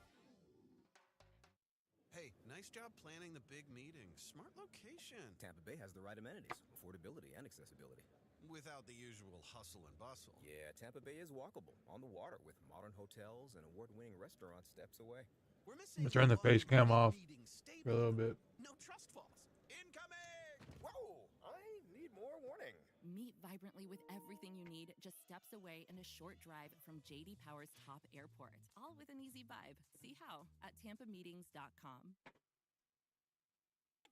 Hey, nice job planning the big meeting. Smart location. Tampa Bay has the right amenities, affordability, and accessibility. Without the usual hustle and bustle. Yeah, Tampa Bay is walkable, on the water, with modern hotels and award-winning restaurants steps away. I'm gonna turn the face cam off for a little bit. No trust falls. Incoming! Whoa! I need more warning. Meet vibrantly with everything you need just steps away and a short drive from JD Power's top airport. All with an easy vibe. See how at tampameetings.com.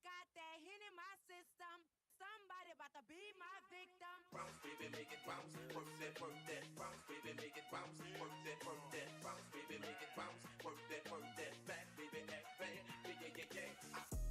Got that hit in my system. Somebody about to be my victim. Bounce, baby, make it bounce. Work that, work that. Bounce, baby, make it bounce. Work that, work that. Bounce, baby, make it bounce. Work that, work that. Back, baby, act bad. Yeah, yeah, yeah, yeah.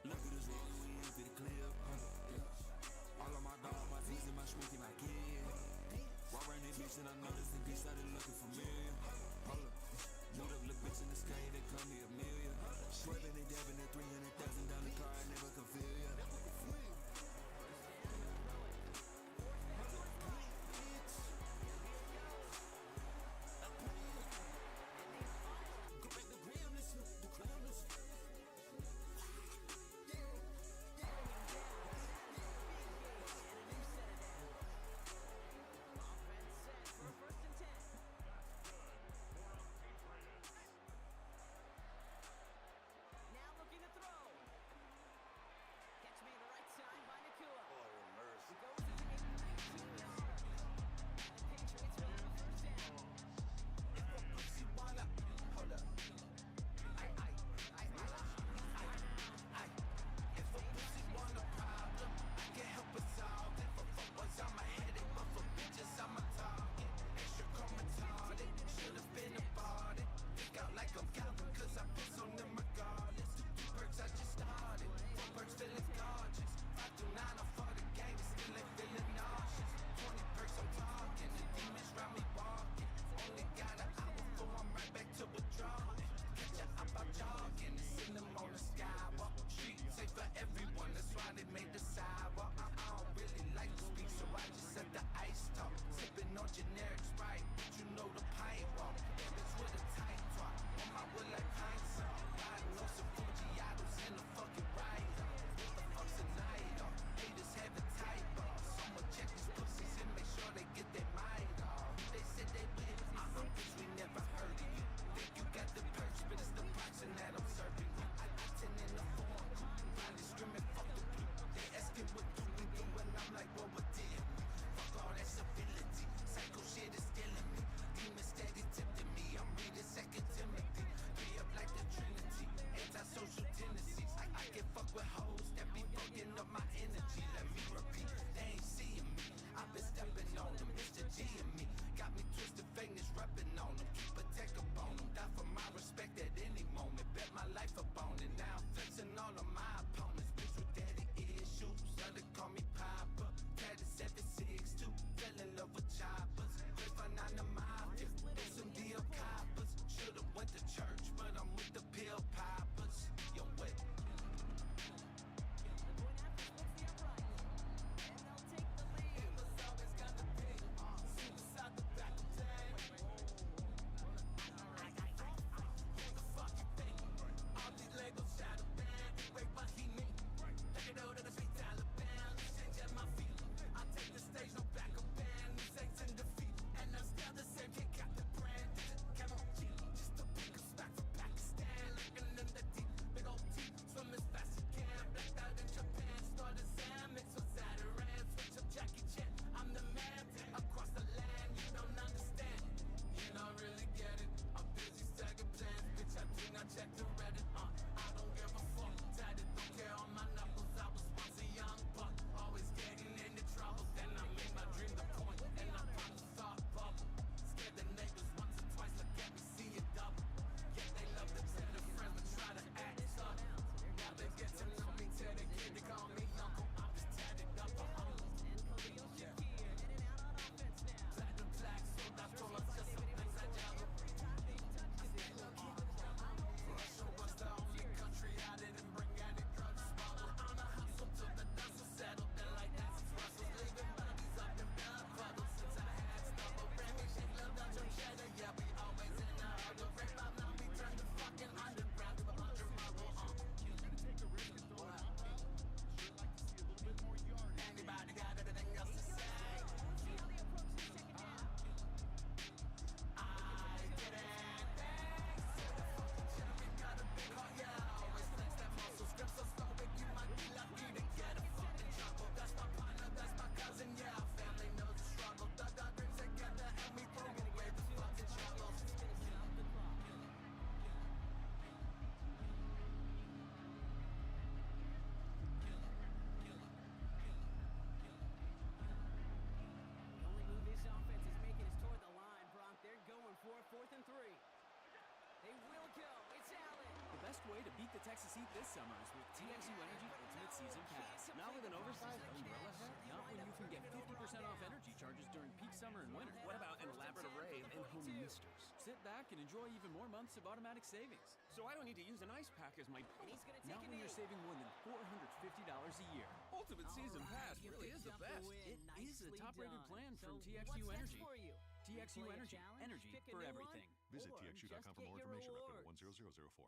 Look at this rolling, we ain't fit to clear. All of my dog, my teeth and my smoky, my Beat the Texas heat this summer with TXU Energy Ultimate Season Pass. Not with an oversized umbrella hat? Not when you can get 50% off energy charges during peak summer and winter. What about an elaborate array of in-home misters? Sit back and enjoy even more months of automatic savings. So I don't need to use an ice pack as my... Not when you're saving more than $450 a year. Ultimate Season Pass really is the best. It is the top-rated plan from TXU Energy. TXU Energy. Energy for everything. Visit TXU.com for more information. Referral 10004.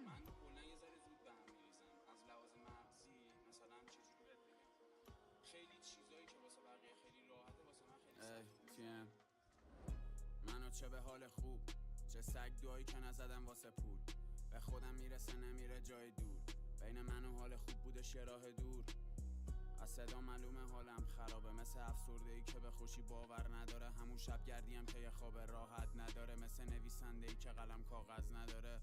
من کلا یه ذره زود به هم میریزم از لحاظ مغزی مثلا چجوری بهت بگم خیلی چیزایی که واسه بقیه خیلی راحته واسه من خیلی سخته. منو چه به حال خوب چه سگ دوایی که نزدم واسه پول به خودم میرسه نمیره جای دور بین من و حال خوب بودش یه راه دور از صدا معلومه حالم خرابه مثل افسرده‌ای که به خوشی باور نداره همون شب گردیم که یه خواب راحت نداره مثل نویسنده‌ای که قلم کاغذ نداره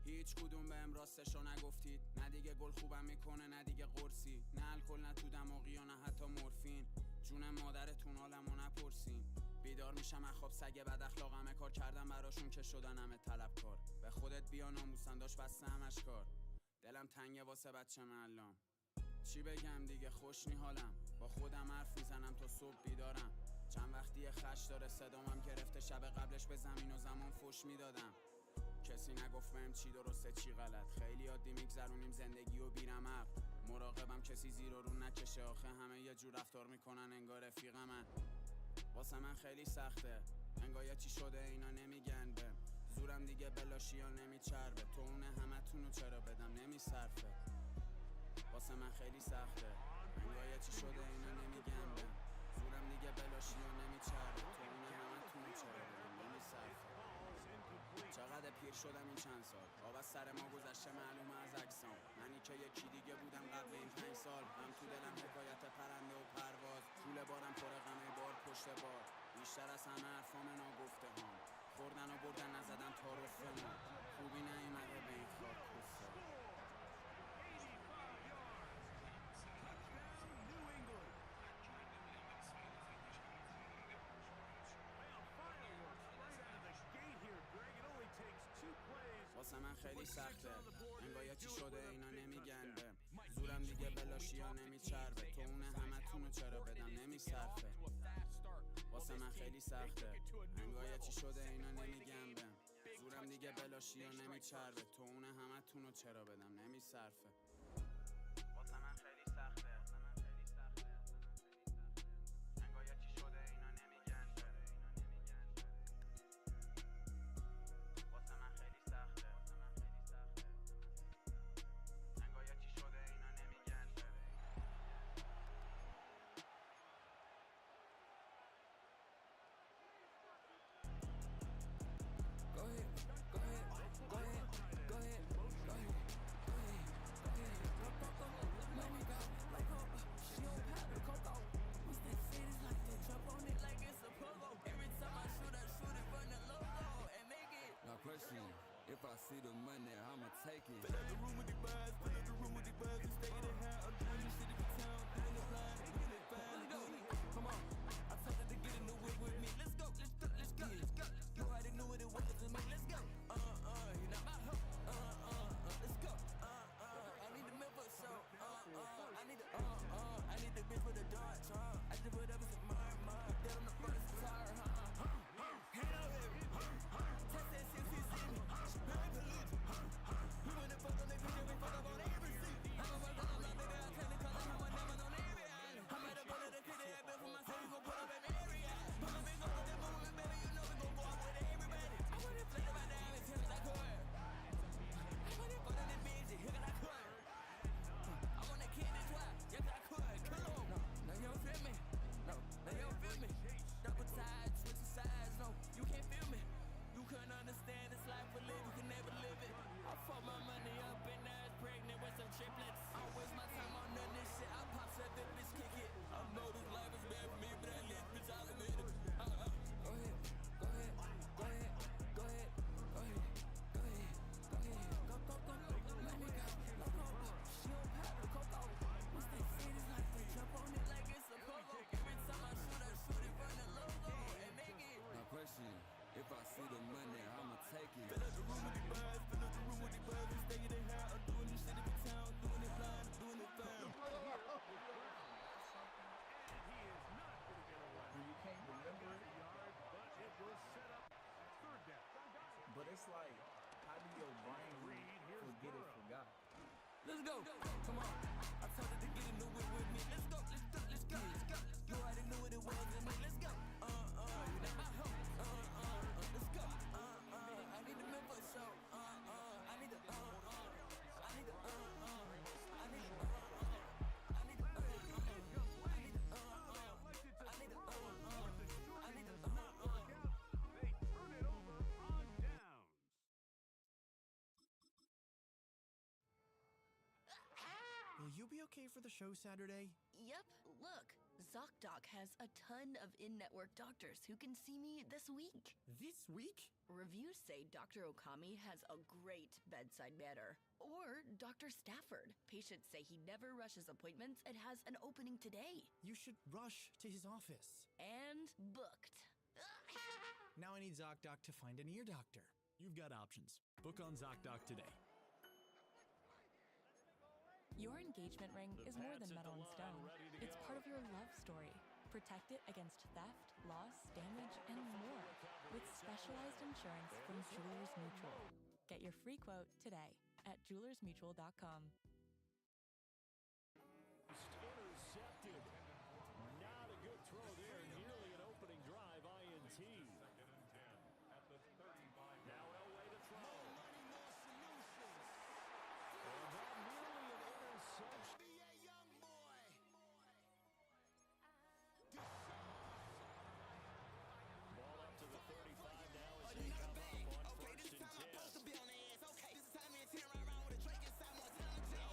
هیچ کدوم بهم راستشو نگفتید نه دیگه گل خوبم میکنه نه دیگه قرصی نه الکل نه تو دماغی و نه حتی مورفین جون مادرتون حالمو نپرسین بیدار میشم از خواب سگ بد اخلاقمه کار کردم براشون که شدن همه طلبکار به خودت بیا ناموسن داشت بسته همش کار دلم تنگه واسه بچه الان چی بگم دیگه خوش نی حالم با خودم حرف میزنم تا صبح بیدارم چند وقتی خش داره صدامم گرفته شب قبلش به زمین و زمان فش میدادم کسی نگفت بهم چی درسته چی غلط خیلی عادی میگذرونیم زندگی و بیرمق مراقبم کسی زیر و رو نکشه آخه همه یه جور رفتار میکنن انگار رفیقمن واسه من خیلی سخته انگار یه چی شده اینا نمیگن بهم زورم دیگه بلاشی یا نمیچربه تو اونه همتونو چرا بدم نمیصرفه واسه من خیلی سخته انگار یه چی شده اینا نمیگن بهم زورم دیگه بلاشی یا نمیچربه تو اونه همتونو چرا بدم نمیصرفه چقدر پیر شدم این چند سال آب از سر ما گذشته معلومه از اجسام منی که یکی دیگه بودم قبل این 5 سال هم تو دلم حکایت پرنده و پرواز طول بارم پر غمه بار پشت بار بیشتر از همه حرفام ناگفته هم خوردن و بردن نزدن تا رفته ما خوبی نیومده به این خاک کسته واسه من خیلی سخته انگار یه چی شده اینا نمیگن بهم زورم دیگه بلاشی یا نمیچربه تو اونه همتونو چرا بدم نمیصرفه واسه من خیلی سخته انگار یه چی شده اینا نمیگن بهم زورم دیگه بلاشی یا نمیچربه تو اونه همتونو چرا بدم نمیصرفه واسه من خیلی سخته انگار یه چی شده اینا نمیگن واسه من خیلی سخته انگار یه چی شده اینا نمیگن Go ahead, go ahead, go ahead, go ahead, go ahead, go ahead, go ahead. But it's like, how do your brain forget it forgot? Let's go. Come on. I told her to get in the whip with me. Let's go. Let's go. Let's go. Let's go. You already knew what it was in me. Let's go. Let's go. I need to remember so. I need to I need to I need to Will you be okay for the show Saturday? Yep, look. ZocDoc has a ton of in-network doctors who can see me this week. This week? Reviews say Dr. Okami has a great bedside manner. Or Dr. Stafford. Patients say he never rushes appointments and has an opening today. You should rush to his office. And booked. Now I need ZocDoc to find an ear doctor. You've got options. Book on ZocDoc today. Your engagement ring is more than metal and stone. It's part of your love story. Protect it against theft, loss, damage, and more with specialized insurance from Jewelers Mutual. Get your free quote today at jewelersmutual.com. Intercepted. Not a good throw there. Nearly an opening drive. INT. Now Elway to throw. And that nearly an interception. Ball up to the 35 now as they come up on 1st and 10.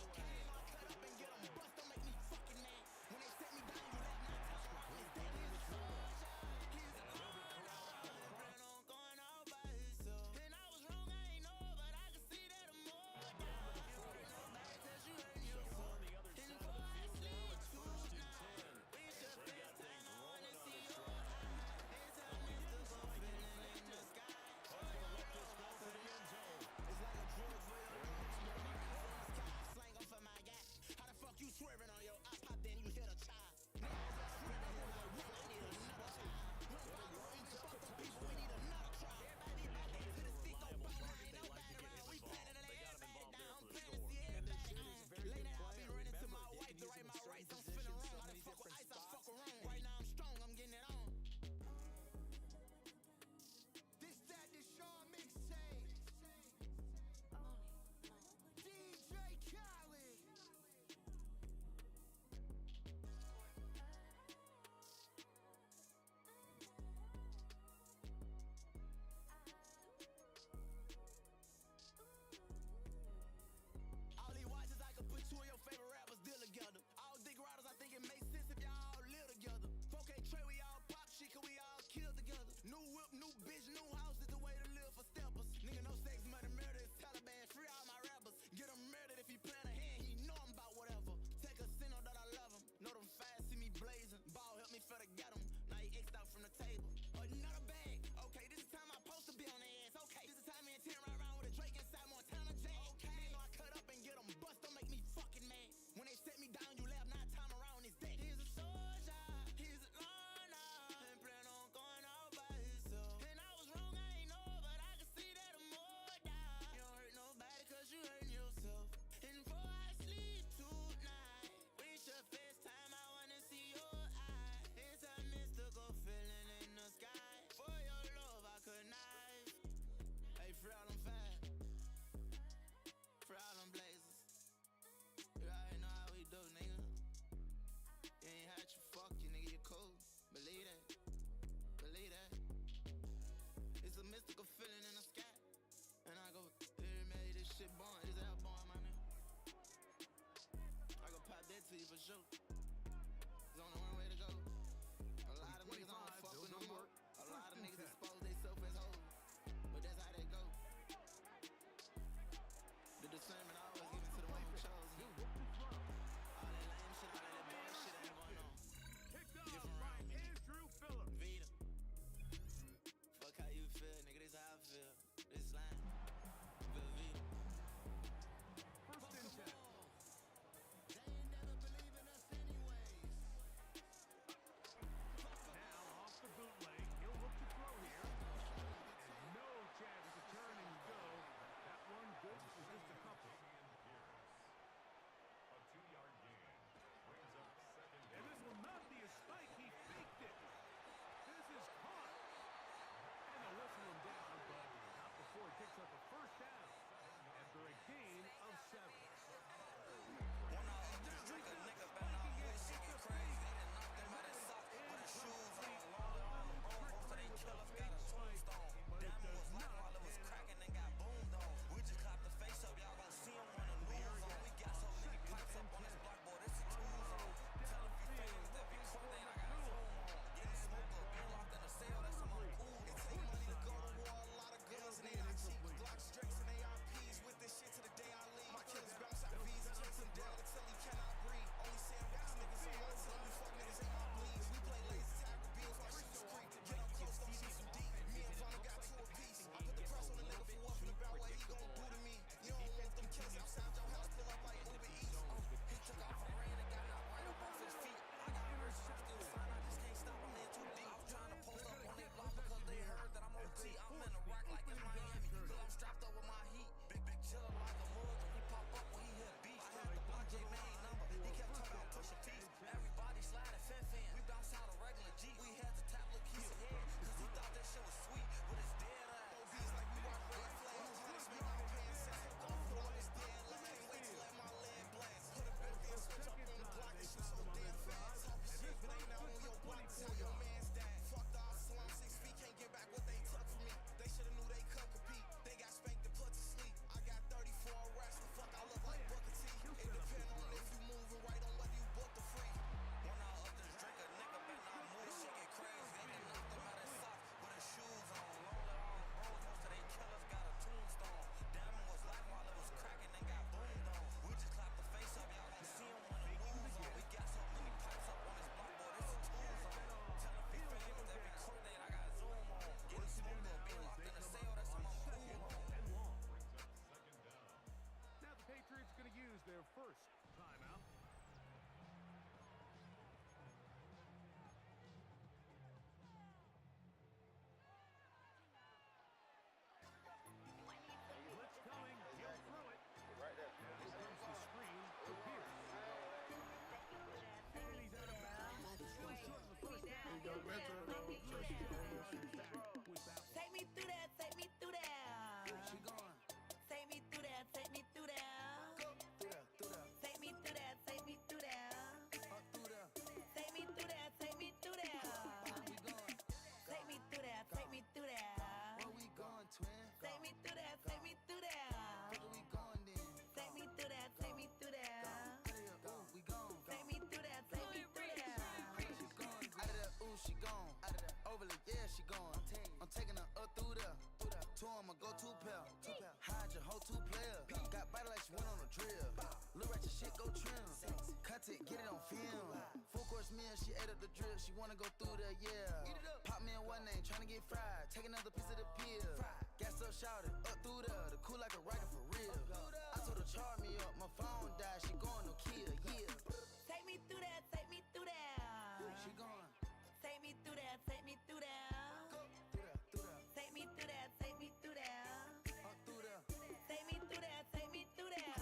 two-pair. Hide your whole two player. Got body like she went on a drill. Look at your shit, go trim. Cut it, get it on film. Full course meal, she ate up the drip. She wanna go through the Pop me in one name, tryna get fried. Take another piece of the pill. Gas up, shout it, up through the cool like a rocket for real. I told her charge me up, my phone died. She going no kill, yeah. Take me through that, take me through that. She going. Take me through that, take me through that. Take me through that, take me through that. Take me through that, take me through that.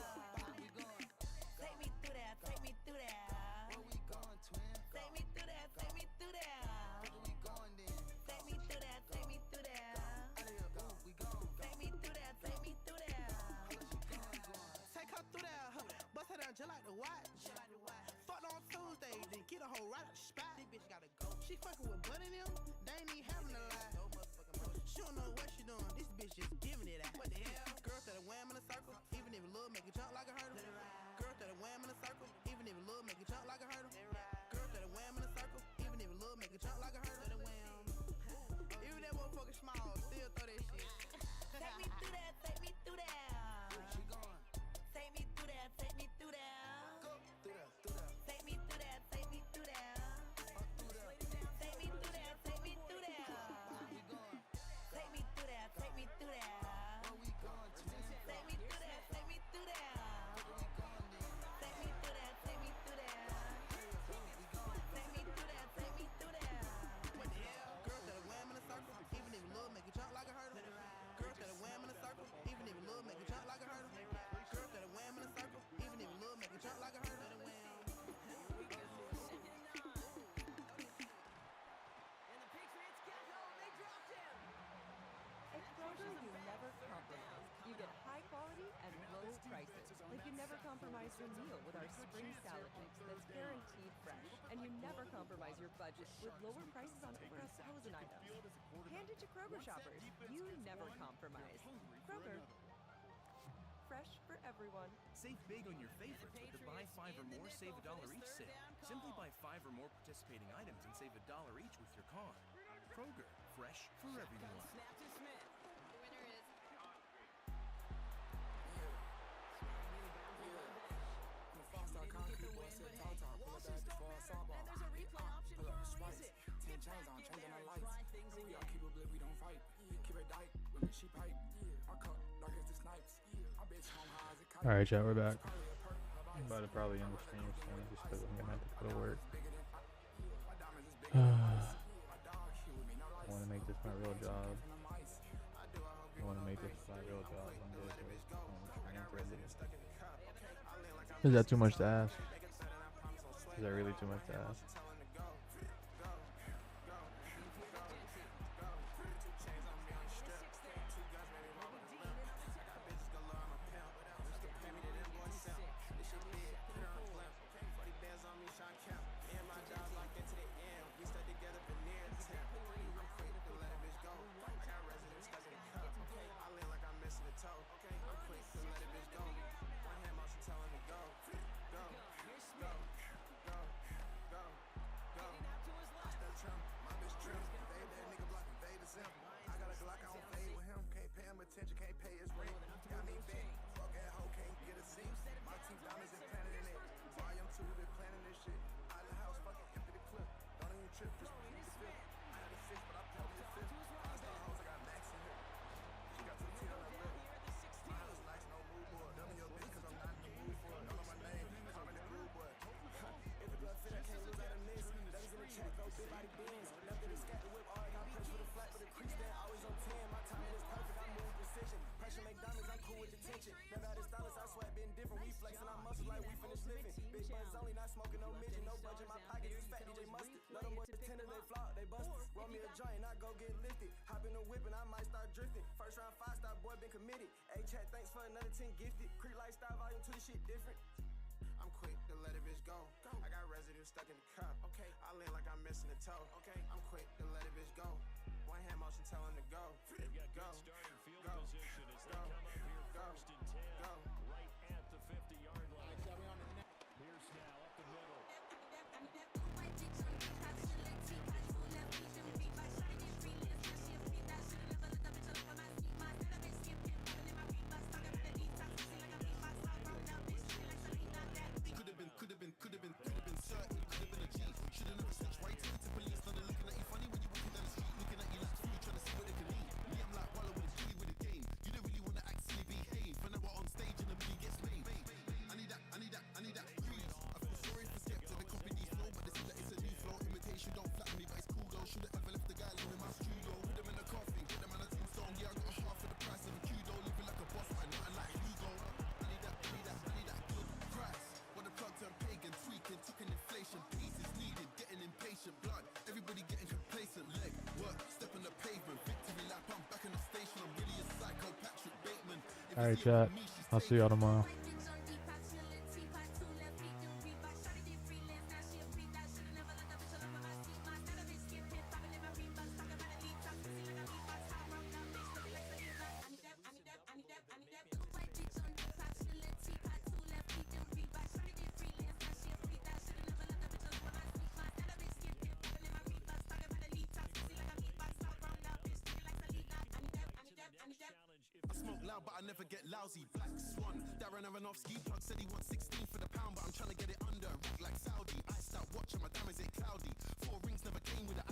Take me through that, take me through that. Where we going, twin? Take me through that, take me through that. Where we going then? Take me through that, take me through that. We going. Take me through that, take me through that. Take her through there, bust her down just like the watch. Fucked on Tuesday, then get a whole right out the spot. This bitch gotta go. She fucking with Bud and them, they ain't even having a lie. She don't know what she doing, this bitch just giving it out. What the hell? Girl that a wham in a circle, even if it little make it jump like a hurdle. Girl that a wham in a circle, even if it little make it jump like a hurdle. Girl that a wham in a circle, even if it little make it jump like a hurdle. Even that motherfucker small, still throw that shit. Take me through that, take me through that. She going. Take me through that, take me through that. Take me through that, take me through that. Take me through that, take me through that. Take me through that, take me through that. Where we going, twin? Take me through that, take me through that. Take me through that, take me through that. Take me through that, take me through that. What the hell? Girl that a wham in a circle, even if it little make it jump like a hurdle. Girl that a wham in a circle, even if it little make it jump like a hurdle. Girl that a wham in a circle, even if it little make it jump like a hurdle. At Kroger, you never compromise. You get high quality and low prices. Like you never compromise your meal with our spring salad mix that's guaranteed fresh. And you never compromise your budget with lower prices on over 1,000 items. Hand it to Kroger shoppers. You never compromise. Kroger. Fresh for everyone. Save big on your favorites with the Buy 5 or More, Save $1 each sale. Simply buy 5 or more participating items and save $1 each with your card. Kroger, fresh for everyone. Snap to Smith. The winner is And there's a replay option for a reason. Get back in there and try things again. Keep it tight, when she pipe. I cut dark as the snipes. I bitch home high as a kite. All right, chat, we're back. I'm about to probably end the stream soon just because I'm gonna have to go to work. I want to make this my real job. I want to make this my real job. Is that too much to ask? Is that really too much to ask? Attention, can't pay his rent. Got me bent. Fuck that hoe, can't get a seat. My team diamonds implanted in it. Volume 2, they planning this shit. Out of the house, fucking empty the clip. Don't even trip, just repeat the fifth. I had a 6, but I probably a 5th. I start hoes, I got Max in here. She got 2 teeth on her lip. My house nice, no mood board. None of your bitch, cause I'm not in the mood for it. Don't know my name, cause I'm in the groove, but if the blood fit, I can't lose out of miss. Letters in the chat, go big body bins. Left in the scat, the whip, all I got press for the flat, but the crease there, always on 10. My timing is perfect, I move precision. Pressure make diamonds, I'm cool with the tension. Never had a stylist, I swear, been different. We flexing our muscles like we finished living. Big buns only, not smoking no midget. No budget, my pockets is fat, DJ Mustard. Let them boys tender, they flop, they busted. Roll me a joint, I go get lifted. Hop in the whip and I might start drifting. First round 5-star, boy, been committed. A-chat, thanks for another 10 gifted. Creek lifestyle, volume 2, this shit different. I'm quick to let a bitch go. I got residue stuck in the cup. Okay, I lean like I'm missing a toe. Okay, I'm quick to let a bitch go. One hand motion telling to go. They've got good starting field position as they come up here first and 10, right at the 50-yard line. Here's now up the middle. All right, chat. I'll see y'all tomorrow. I smoke loud, but I never get lousy. Black Swan, Darren Aronofsky. Plug said he wants 16 for the pound, but I'm trying to get it under. Rack like Saudi. Iced out watch and my diamonds ain't cloudy. 4 rings never came with an